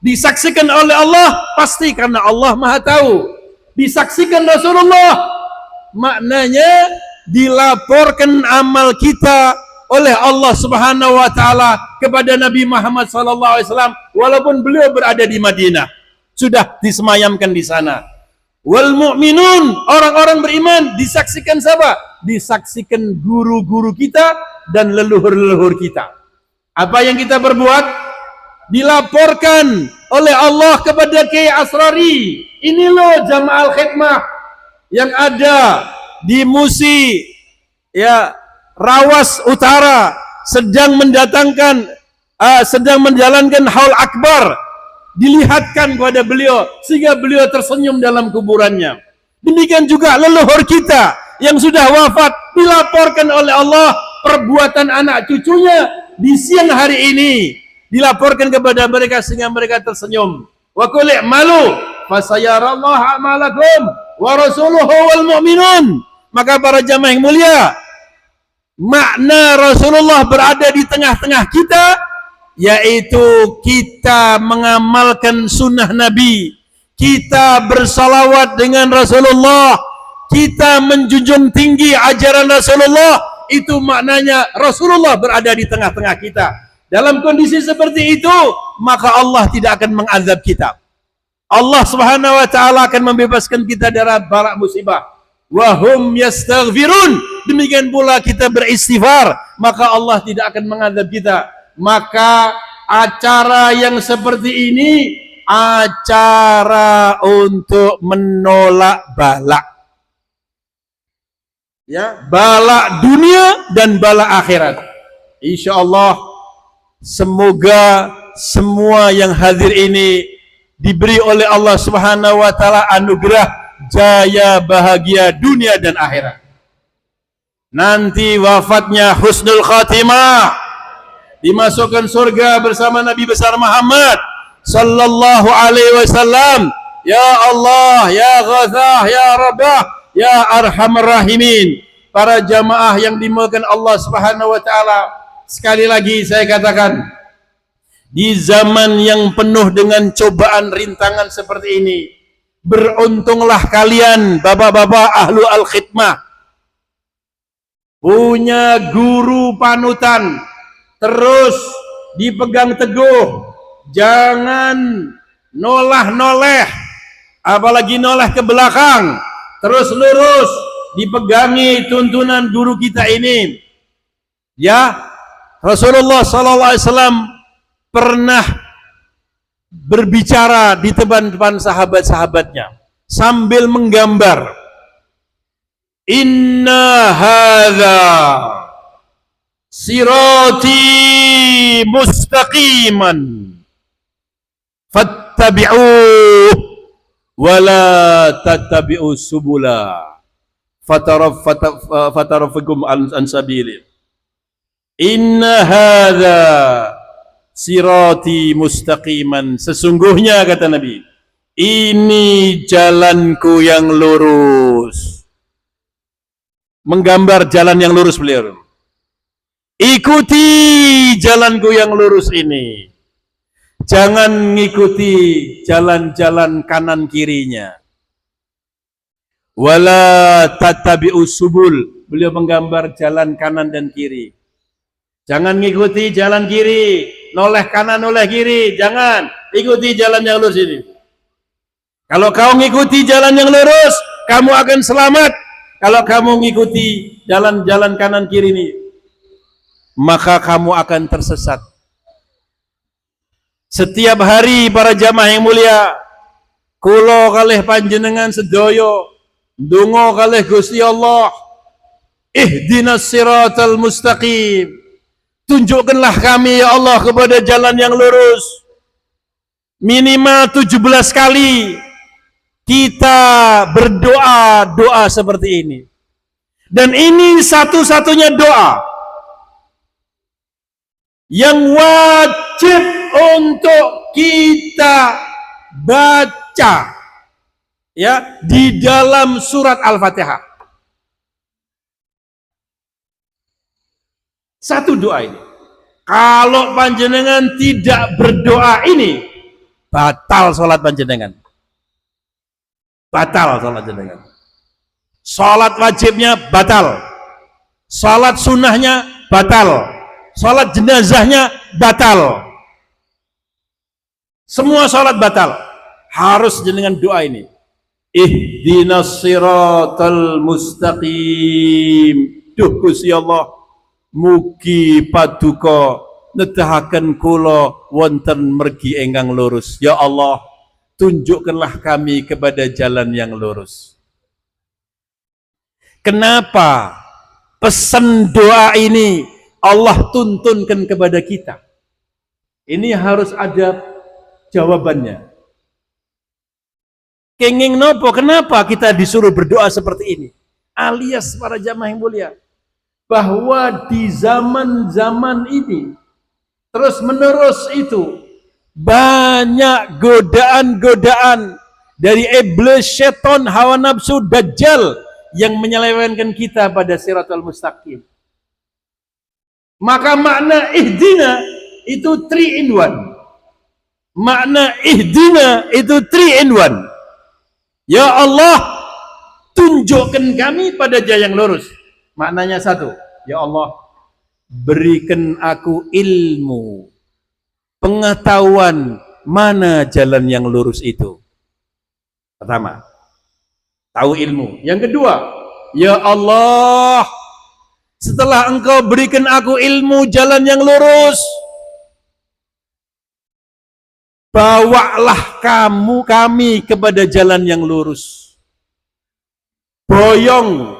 Disaksikan oleh Allah pasti karena Allah Maha Tahu. Disaksikan Rasulullah maknanya dilaporkan amal kita oleh Allah Subhanahu wa taala kepada Nabi Muhammad sallallahu alaihi wasallam walaupun beliau berada di Madinah, sudah disemayamkan di sana. Wal mu'minun, orang-orang beriman disaksikan siapa? Disaksikan guru-guru kita dan leluhur-leluhur kita. Apa yang kita berbuat dilaporkan oleh Allah kepada Kiai Asrari. Ini loh Jamaah Khidmah yang ada di Musi, ya, Rawas Utara sedang menjalankan haul akbar, dilihatkan kepada beliau sehingga beliau tersenyum dalam kuburannya. Demikian juga leluhur kita yang sudah wafat dilaporkan oleh Allah perbuatan anak cucunya di siang hari ini, dilaporkan kepada mereka sehingga mereka tersenyum. Wa qul i'malu fasayarallahu a'malakum wa rasuluhu wal mu'minun. Maka para jamaah yang mulia, makna Rasulullah berada di tengah-tengah kita yaitu kita mengamalkan sunnah Nabi, kita bersalawat dengan Rasulullah, kita menjunjung tinggi ajaran Rasulullah. Itu maknanya Rasulullah berada di tengah-tengah kita. Dalam kondisi seperti itu, maka Allah tidak akan mengazab kita. Allah Subhanahu wa taala akan membebaskan kita dari bara musibah. Wa hum yastaghfirun. Demikian pula kita beristighfar, maka Allah tidak akan mengazab kita. Maka acara yang seperti ini acara untuk menolak bala, ya, bala dunia dan bala akhirat. Insya Allah semoga semua yang hadir ini diberi oleh Allah Subhanahu wa taala anugerah jaya bahagia dunia dan akhirat. Nanti wafatnya husnul khatimah, dimasukkan surga bersama Nabi besar Muhammad sallallahu alaihi wasallam. Ya Allah, ya Ghathah, ya Rabbah, ya Arhamar Rahimin. Para jamaah yang dimuliakan Allah Subhanahu wa taala, sekali lagi saya katakan, di zaman yang penuh dengan cobaan rintangan seperti ini, beruntunglah kalian bapak-bapak ahlu al-khidmah, punya guru panutan. Terus dipegang teguh, jangan nolah-noleh, apalagi noleh ke belakang. Terus lurus, dipegangi tuntunan guru kita ini. Ya, Rasulullah SAW pernah berbicara di depan sahabat-sahabatnya sambil menggambar. Inna hadza sirati mustaqiman fattabi'uh wa la tattabi'u subula fatarafikum an sabili. Inna hadza sirati mustaqiman. Sesungguhnya kata Nabi, ini jalanku yang lurus. Menggambar jalan yang lurus beliau. Ikuti jalanku yang lurus ini. Jangan ngikuti jalan-jalan kanan kirinya. Wala tattabi'us subul. Beliau menggambar jalan kanan dan kiri. Jangan ngikuti jalan kiri, noleh kanan, noleh kiri. Jangan, ikuti jalan yang lurus ini. Kalau kau ngikuti jalan yang lurus, kamu akan selamat. Kalau kamu ngikuti jalan-jalan kanan kiri ini, maka kamu akan tersesat. Setiap hari para jamaah yang mulia, kula kalih panjenengan sedoyo ndonga kalih Gusti Allah, ihdinas siratal mustaqim. Tunjukkanlah kami ya Allah kepada jalan yang lurus. Minimal 17 kali kita berdoa doa seperti ini. Dan ini satu-satunya doa yang wajib untuk kita baca ya di dalam surat Al-Fatihah. Satu doa ini. Kalau panjenengan tidak berdoa ini, batal sholat panjenengan. Batal sholat panjenengan. Sholat wajibnya batal. Sholat sunnahnya batal. Sholat jenazahnya batal. Semua sholat batal. Harus dengan doa ini. Ihdinas siratal mustaqim. Duh Gusti Allah, mugi paduka nedahaken kula wonten mergi ingkang lurus. Ya Allah, tunjukkanlah kami kepada jalan yang lurus. Kenapa pesan doa ini Allah tuntunkan kepada kita? Ini harus ada jawabannya. Kenging nopo, kenapa kita disuruh berdoa seperti ini? Alias para jamaah yang mulia, bahwa di zaman-zaman ini terus menerus itu banyak godaan-godaan dari iblis, syaitan, hawa nafsu, dajjal yang menyelewengkan kita pada siratal mustaqim. Maka makna ihdina itu 3 in 1. Makna ihdina itu 3 in 1. Ya Allah, tunjukkan kami pada jalan yang lurus. Maknanya satu, ya Allah, berikan aku ilmu, pengetahuan mana jalan yang lurus itu. Pertama, tahu ilmu. Yang kedua, ya Allah, setelah engkau berikan aku ilmu jalan yang lurus, bawalah kami kepada jalan yang lurus. Boyong,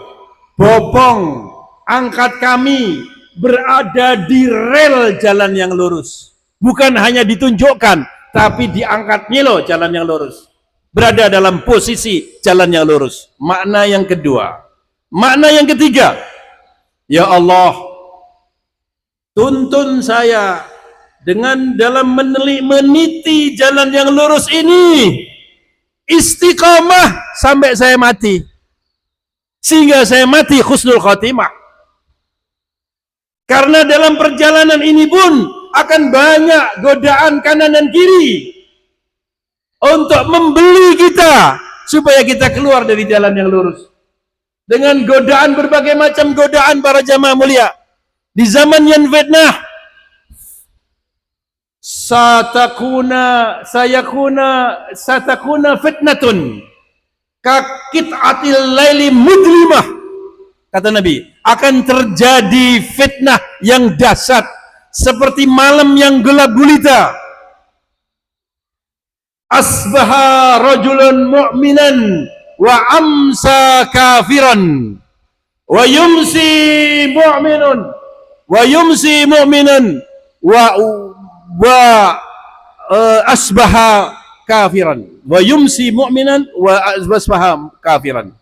bopong, angkat kami berada di rel jalan yang lurus. Bukan hanya ditunjukkan, tapi diangkat loh jalan yang lurus. Berada dalam posisi jalan yang lurus. Makna yang kedua. Makna yang ketiga, ya Allah, tuntun saya dengan dalam meniti jalan yang lurus ini, istiqamah sampai saya mati, sehingga saya mati husnul khotimah. Karena dalam perjalanan ini pun akan banyak godaan kanan dan kiri untuk membeli kita supaya kita keluar dari jalan yang lurus. Dengan godaan, berbagai macam godaan para jamaah mulia. Di zaman yang fitnah, satakuna fitnatun kakit'atil laili mudlimah, kata Nabi, akan terjadi fitnah yang dahsyat seperti malam yang gelap gulita. Asbaha rajulun mu'minan wa amsa kafiran wa yumsi mu'minan wa asbaha kafiran wa yumsi mu'minan wa asbaha kafiran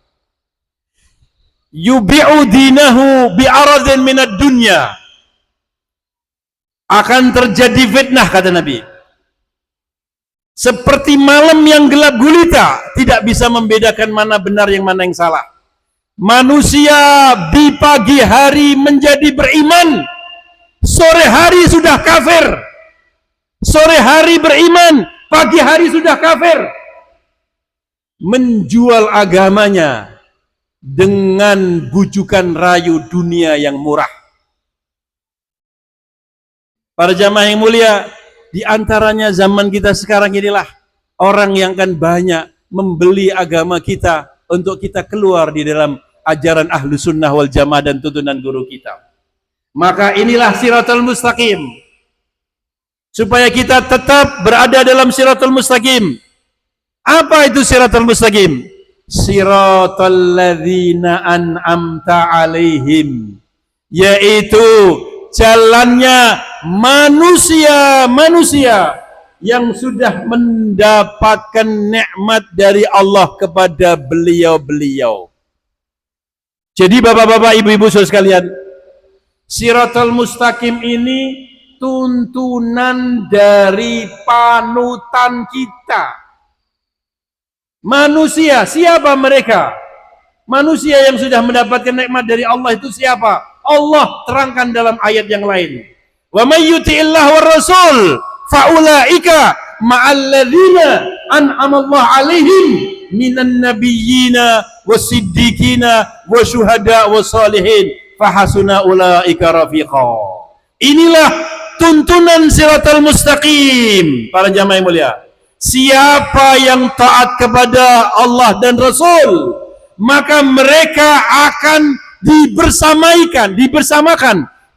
yubi'u dinahu bi'aradin minad dunya akan terjadi fitnah, kata Nabi. Seperti malam yang gelap gulita, tidak bisa membedakan mana benar yang mana yang salah. Manusia di pagi hari menjadi beriman, sore hari sudah kafir. Sore hari beriman, pagi hari sudah kafir. Menjual agamanya dengan bujukan rayu dunia yang murah. Para jamaah yang mulia, di antaranya zaman kita sekarang inilah orang yang akan banyak membeli agama kita untuk kita keluar di dalam ajaran ahlu sunnah wal jamaah dan tuntunan guru kita. Maka inilah siratul mustaqim. Supaya kita tetap berada dalam siratul mustaqim. Apa itu siratul mustaqim? Siratal ladzina an'amta alaihim, yaitu jalannya manusia-manusia yang sudah mendapatkan nikmat dari Allah kepada beliau-beliau. Jadi bapak-bapak, ibu-ibu saudara sekalian, siratal mustaqim ini tuntunan dari panutan kita. Manusia, siapa mereka? Manusia yang sudah mendapatkan nikmat dari Allah itu siapa? Allah terangkan dalam ayat yang lain. Wa may yuti'illah war rasul faulaika ma'alladzina an'amallahu 'alaihim minan nabiyyina wasiddiqina wasyuhada wassalihin fahasuna ulaika rafiqa. Inilah tuntunan siratal mustaqim. Para jamaah yang mulia, siapa yang taat kepada Allah dan Rasul, maka mereka akan dibersamakan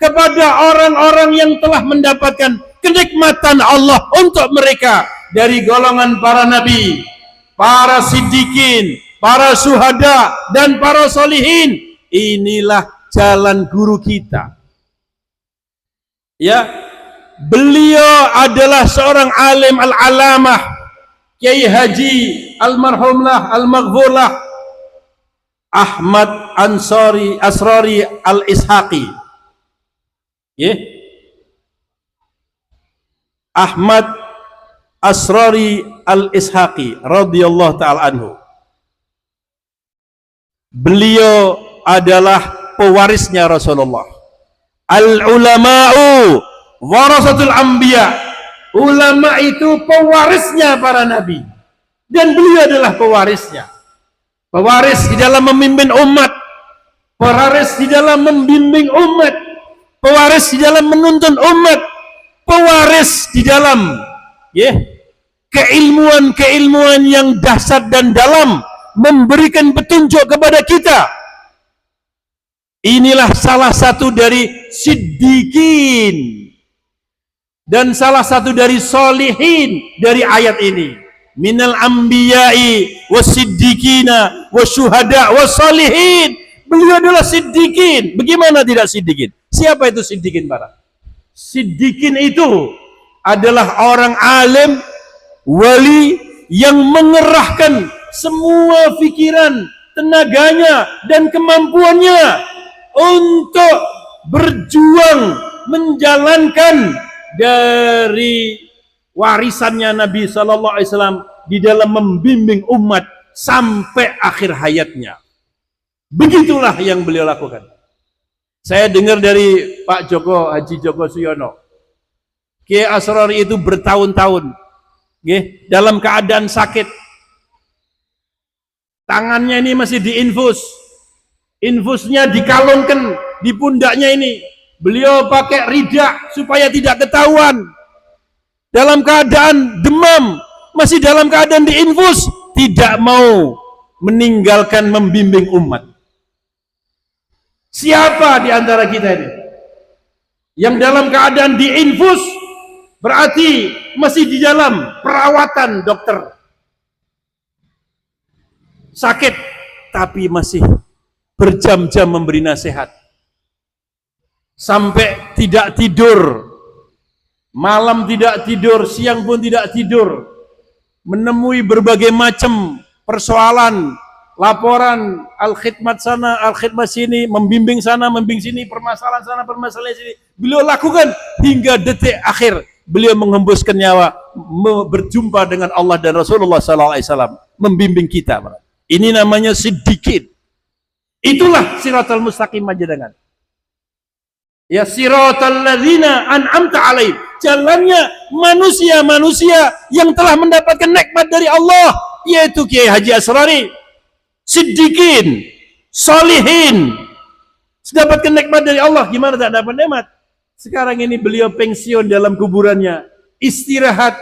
kepada orang-orang yang telah mendapatkan kenikmatan Allah untuk mereka dari golongan para nabi, para siddiqin, para syuhada dan para solihin. Inilah jalan guru kita. Ya, beliau adalah seorang alim al-alamah, Kiai Haji almarhumlah al-maghfurlah Ahmad Asrari al-Ishaqi. Ahmad Asrari al-Ishaqi radhiyallahu ta'ala anhu. Beliau adalah pewarisnya Rasulullah. Al-ulama'u warasatul anbiya. Ulama itu pewarisnya para nabi, dan beliau adalah pewarisnya. Pewaris di dalam memimpin umat, pewaris di dalam membimbing umat, pewaris di dalam menuntun umat, pewaris di dalam keilmuan-keilmuan yang dahsyat dan dalam, memberikan petunjuk kepada kita. Inilah salah satu dari siddiqin dan salah satu dari solihin dari ayat ini. Minal anbiya'i wasiddiqina wasyuhada wassolihin. Beliau adalah siddiqin. Bagaimana tidak siddiqin? Siapa itu siddiqin, para? Siddiqin itu adalah orang alim, wali yang mengerahkan semua pikiran, tenaganya dan kemampuannya untuk berjuang menjalankan dari warisannya Nabi Sallallahu Alaihi Wasallam di dalam membimbing umat sampai akhir hayatnya. Begitulah yang beliau lakukan. Saya dengar dari Pak Joko, Haji Joko Suyono, Kiai Asrari itu bertahun-tahun dalam keadaan sakit. Tangannya ini masih diinfus, infusnya dikalungkan di pundaknya ini. Beliau pakai ridak supaya tidak ketahuan. Dalam keadaan demam, masih dalam keadaan diinfus, tidak mau meninggalkan membimbing umat. Siapa di antara kita ini yang dalam keadaan diinfus, berarti masih di dalam perawatan dokter, sakit tapi masih berjam-jam memberi nasihat, sampai tidak tidur, malam tidak tidur, siang pun tidak tidur, menemui berbagai macam persoalan, laporan, al-khidmat sana, al-khidmat sini, membimbing sana, membimbing sini, permasalahan sana, permasalahan sini, beliau lakukan hingga detik akhir beliau menghembuskan nyawa, berjumpa dengan Allah dan Rasulullah SAW, membimbing kita. Ini namanya siddiqin. Itulah siratal mustaqim majedangan. Ya, siratal ladzina an'amta alaihim, jalannya manusia-manusia yang telah mendapatkan nikmat dari Allah, yaitu Kiai Haji Asrari, siddiqin, solihin, mendapatkan nikmat dari Allah. Gimana tak dapat nikmat? Sekarang ini beliau pensiun dalam kuburannya, istirahat,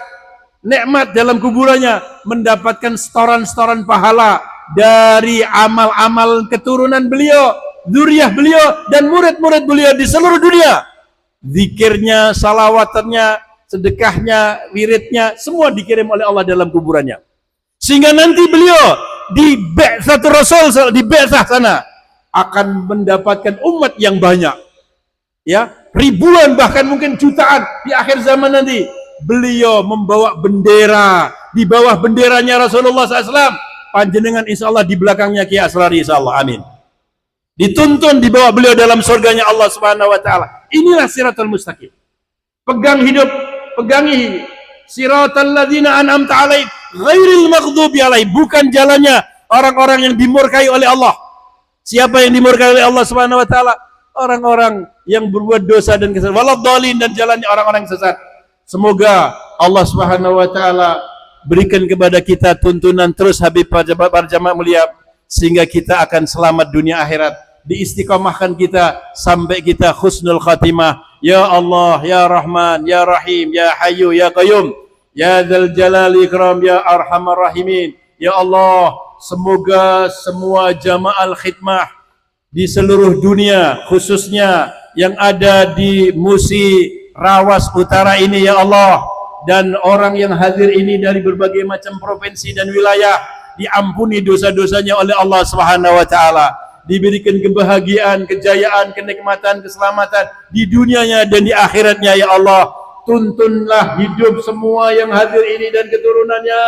nikmat dalam kuburannya, mendapatkan setoran-setoran pahala dari amal-amal keturunan beliau, zuriyah beliau, dan murid-murid beliau di seluruh dunia. Zikirnya, salawatannya, sedekahnya, wiridnya, semua dikirim oleh Allah dalam kuburannya. Sehingga nanti beliau di Ba'tsatul Rasul, di Ba'tsah sana, akan mendapatkan umat yang banyak. Ya, ribuan bahkan mungkin jutaan di akhir zaman nanti. Beliau membawa bendera, di bawah benderanya Rasulullah SAW. Panjenengan insya Allah di belakangnya Kiai Asrari, insya Allah, amin. Dituntun di bawah beliau dalam surganya Allah Subhanahu Wa Taala. Inilah siratal mustaqim. Pegang hidup, pegangi siratal ladzina an'amta alaihim ghairil maghdubi alaihim, bukan jalannya orang-orang yang dimurkai oleh Allah. Siapa yang dimurkai oleh Allah Subhanahu Wa Taala? Orang-orang yang berbuat dosa dan kesalahan, waladhdallin, dan jalannya orang-orang yang sesat. Semoga Allah Subhanahu Wa Taala berikan kepada kita tuntunan terus Habib para jamaah mulia, sehingga kita akan selamat dunia akhirat, diistiqomahkan kita sampai kita husnul khatimah. Ya Allah, Ya Rahman, Ya Rahim, Ya Hayyu, Ya Qayyum, Ya Dzal Jalali Ikram, Ya Arhamar Rahimin. Ya Allah, semoga semua jamaah khidmah di seluruh dunia, khususnya yang ada di Musi Rawas Utara ini, ya Allah, dan orang yang hadir ini dari berbagai macam provinsi dan wilayah, diampuni dosa-dosanya oleh Allah Subhanahu Wa Taala, diberikan kebahagiaan, kejayaan, kenikmatan, keselamatan di dunianya dan di akhiratnya, ya Allah. Tuntunlah hidup semua yang hadir ini dan keturunannya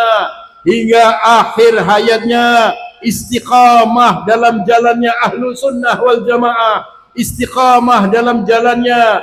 hingga akhir hayatnya, istiqamah dalam jalannya ahlu sunnah wal jamaah, istiqamah dalam jalannya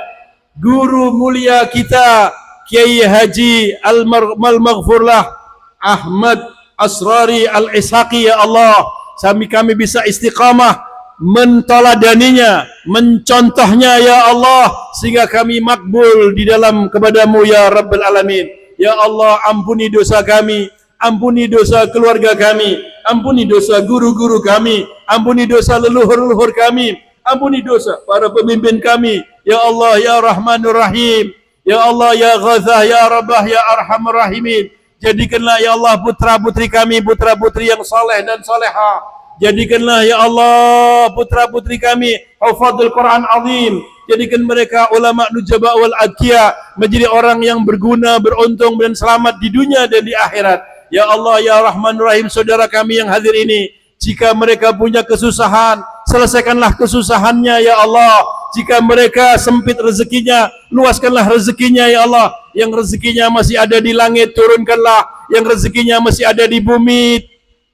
guru mulia kita Kiai Haji Al-Maghfurlah Ahmad Asrari Al-Ishaqi, ya Allah. Kami bisa istiqamah mentoladaninya, mencontohnya, ya Allah, sehingga kami makbul di dalam kepadamu, ya Rabbal Alamin. Ya Allah, ampuni dosa kami, ampuni dosa keluarga kami, ampuni dosa guru-guru kami, ampuni dosa leluhur-leluhur kami, ampuni dosa para pemimpin kami, ya Allah, ya Rahmanur Rahim, ya Allah, ya Ghathah, ya Rabbah, ya Arhamar Rahimin. Jadikanlah, ya Allah, putra-putri kami putra-putri yang saleh dan saleha. Jadikanlah, ya Allah, putra-putri kami hafadzul Quran azim. Jadikan mereka ulama nujaba wal adkiya, menjadi orang yang berguna, beruntung dan selamat di dunia dan di akhirat. Ya Allah, ya Rahman Rahim, saudara kami yang hadir ini, jika mereka punya kesusahan, selesaikanlah kesusahannya, ya Allah. Jika mereka sempit rezekinya, luaskanlah rezekinya, ya Allah. Yang rezekinya masih ada di langit, turunkanlah. Yang rezekinya masih ada di bumi,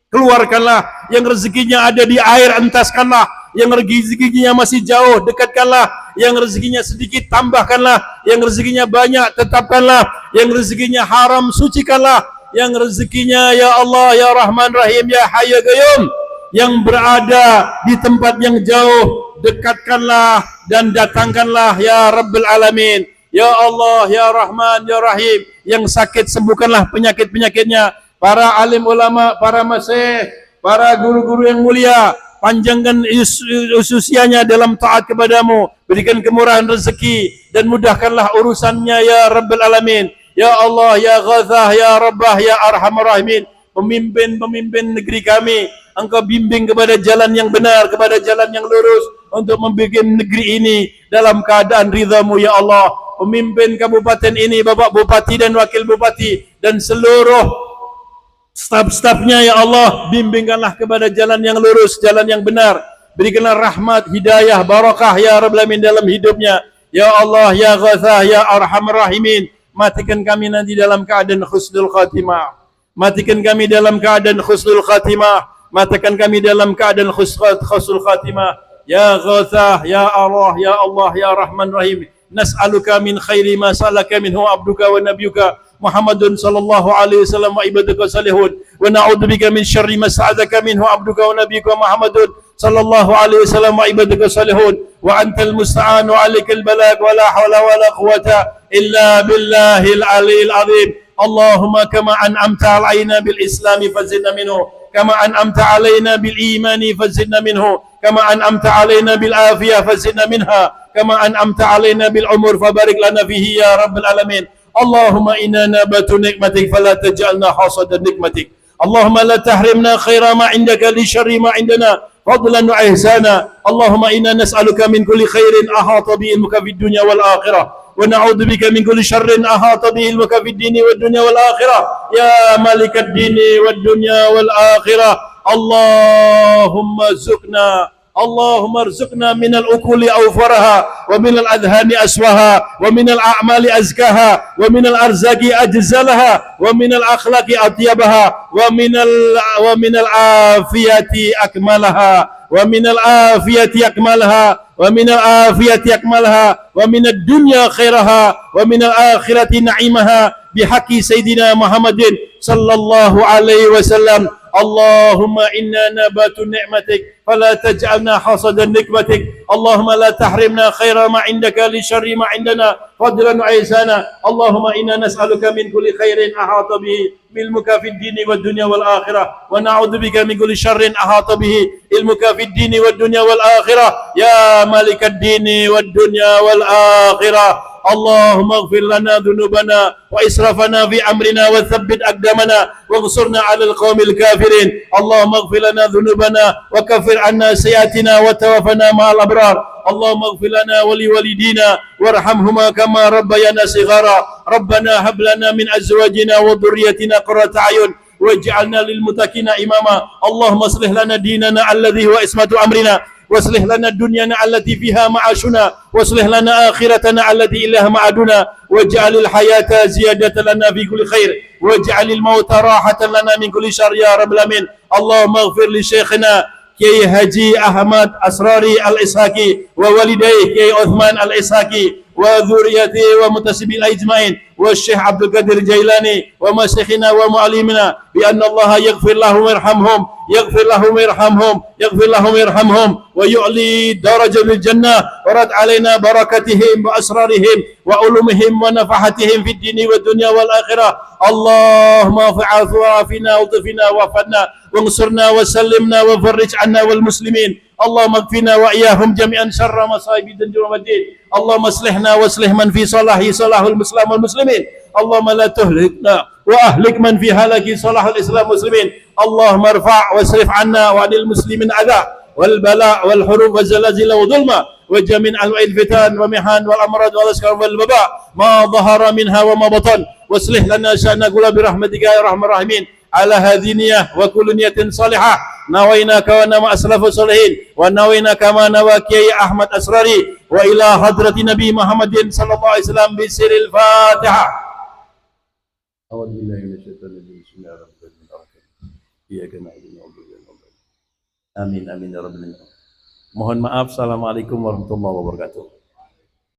keluarkanlah. Yang rezekinya ada di air, entaskanlah. Yang rezekinya masih jauh, dekatkanlah. Yang rezekinya sedikit, tambahkanlah. Yang rezekinya banyak, tetapkanlah. Yang rezekinya haram, sucikanlah. Yang rezekinya, ya Allah, ya Rahman Rahim, ya Hayyu Qayyum, yang berada di tempat yang jauh, dekatkanlah dan datangkanlah, ya Rabbal Alamin. Ya Allah, ya Rahman, ya Rahim, yang sakit sembuhkanlah penyakit-penyakitnya. Para alim ulama, para masyayikh, para guru-guru yang mulia, panjangkan usianya dalam taat kepadamu, berikan kemurahan rezeki dan mudahkanlah urusannya, ya Rabbal Alamin. Ya Allah, ya Ghathah, ya Rabbah, ya Arhamar Rahimin. Pemimpin-pemimpin negeri kami, Engkau bimbing kepada jalan yang benar, kepada jalan yang lurus, untuk membuat negeri ini dalam keadaan ridhamu, ya Allah. Pemimpin kabupaten ini, Bapak Bupati dan Wakil Bupati, dan seluruh staf-stafnya, ya Allah, bimbingkanlah kepada jalan yang lurus, jalan yang benar. Berikanlah rahmat, hidayah, barakah, ya Rabbal Alamin dalam hidupnya. Ya Allah, ya Ghathah, ya Arhamar Rahimin. Matikan kami nanti dalam keadaan husnul khatimah. Matikan kami dalam keadaan husnul khatimah. Matikan kami dalam keadaan husnul khatimah. Ya Ghathah, ya Allah, ya Allah, ya Rahman Rahim, nas'aluka min khairi ma salaka minhu abduka wa nabiyuka Muhammadun sallallahu alaihi wasallam wa ibaduka salihun wa na'udzubika min syarri ma sta'adzaka minhu abduka wa nabiyuka Muhammadun sallallahu alaihi wasallam wa ibaduka salihun wa antal musta'an wa alaikal balag wa la hawla wa la quwwata illa billahil aliyyil azim. Allahumma kama an'amta alaina bil islami fazidna minhu kama an'amta alaina bil imani fazidna minhu kama an'amta alaina bil afiyah fazidna minha kama an'amta alaina bil umur fabarik lana fihi ya rabbal alamin. Allahumma inna nabatu nikmatik fala taj'alna hasada nikmatik. Allahumma la tahrimna khaira ma indaka li syarri ma indana fadlan wa ihsana. Allahumma inna nas'aluka min kulli khairin ahata bi ilmuka fid dunya wal akhirah wa na'udzu bika min kulli syarrin ahata bi ilmuka fid dini wad dunya wal akhirah ya malikad dini wad dunya wal akhirah. Allahumma zukna اللهم ارزقنا من الأكل أوفرها ومن الأذهان أسوها ومن الأعمال أزكاها ومن الأرزاق أجزلها ومن الأخلاق أطيبها ومن العافية أكملها ومن العافية أكملها ومن العافية أكملها ومن الدنيا خيرها ومن الآخرة نعيمها بحق سيدنا محمد صلى الله عليه وسلم. اللهم إنا نبات نعمتك فلا تجعلنا حصدا نكمتك. اللهم لا تحرمنا خير ما عندك لشر ما عندنا فضلا وإحسانا. اللهم إنا نسألك من كل خير أحاط به علمك في الدين والدنيا والآخرة ونعوذ بك من كل شر أحاط به علمك في الدين والدنيا والآخرة يا مالك الدين والدنيا والآخرة. اللهم اغفر لنا ذنوبنا وإسرافنا في أمرنا وثبت أقدامنا وانصرنا على القوم الكافرين. اللهم اغفر لنا ذنوبنا وكفر عنا سيئاتنا وتوفنا مع الأبرار. اللهم اغفر لنا ولوالدينا وارحمهما كما ربيانا صغارا. ربنا هب لنا من أزواجنا وذريتنا قرة أعين واجعلنا للمتقين إماما. اللهم اصلح لنا ديننا الذي هو عصمة أمرنا واصلح لنا دنيانا التي فيها معاشنا واصلح لنا آخرتنا التي إليها معادنا واجعل الحياة زيادة لنا في كل خير واجعل الموت راحة لنا من كل شر يا رب العالمين. اللهم اغفر لشيخنا كي هجي أحمد أسراري الإسحاقي ووالديه كي عثمان الإسحاقي وذريته ومنتسبي الأجمعين والشيخ عبد القادر الجيلاني ومشايخنا ومعلمنا بأن الله يغفر لهم ويرحمهم يغفر لهم ويرحمهم يغفر لهم ويرحمهم ويعلي درجة الجنة ورد علينا بركتهم وأسرارهم وعلومهم ونفحتهم في الدين والدنيا والآخرة. اللهم وعافنا وطفنا وعفنا وانصرنا وسلمنا وفرج عنا والمسلمين. اللهم اكفنا وإياهم جميعا شر مصائب الدنيا والدين. اللهم اصلحنا واصلح من في صلاحه صلاح المسلم والمسلمين. اللهم لا تهلكنا وأهلك من في هلاك صلاح الإسلام والمسلمين. اللهم ارفع واصرف عنا وعن المسلمين عذاب والبلاء والحروب والزلازل والظلمة وجميع أنواع الفتن ومحن والأمراض والأسكار والوباء ما ظهر منها وما بطن. واصلح لنا شأن كله برحمتك يا أرحم الراحمين. على هذه النية وكل نية صالحة نوينا كما أسلف الصالحين ونوينا كما نوى كي أحمد أسراري وإلى حضرة نبي محمد صلى الله عليه وسلم بسر الفاتحة. أعوذ بالله من الشيطان الرجيم. بسم الله الرحمن الرحيم. إياك نعبد وإياك نستعين. آمين آمين يا رب العالمين. Mohon maaf. Assalamualaikum warahmatullahi wabarakatuh.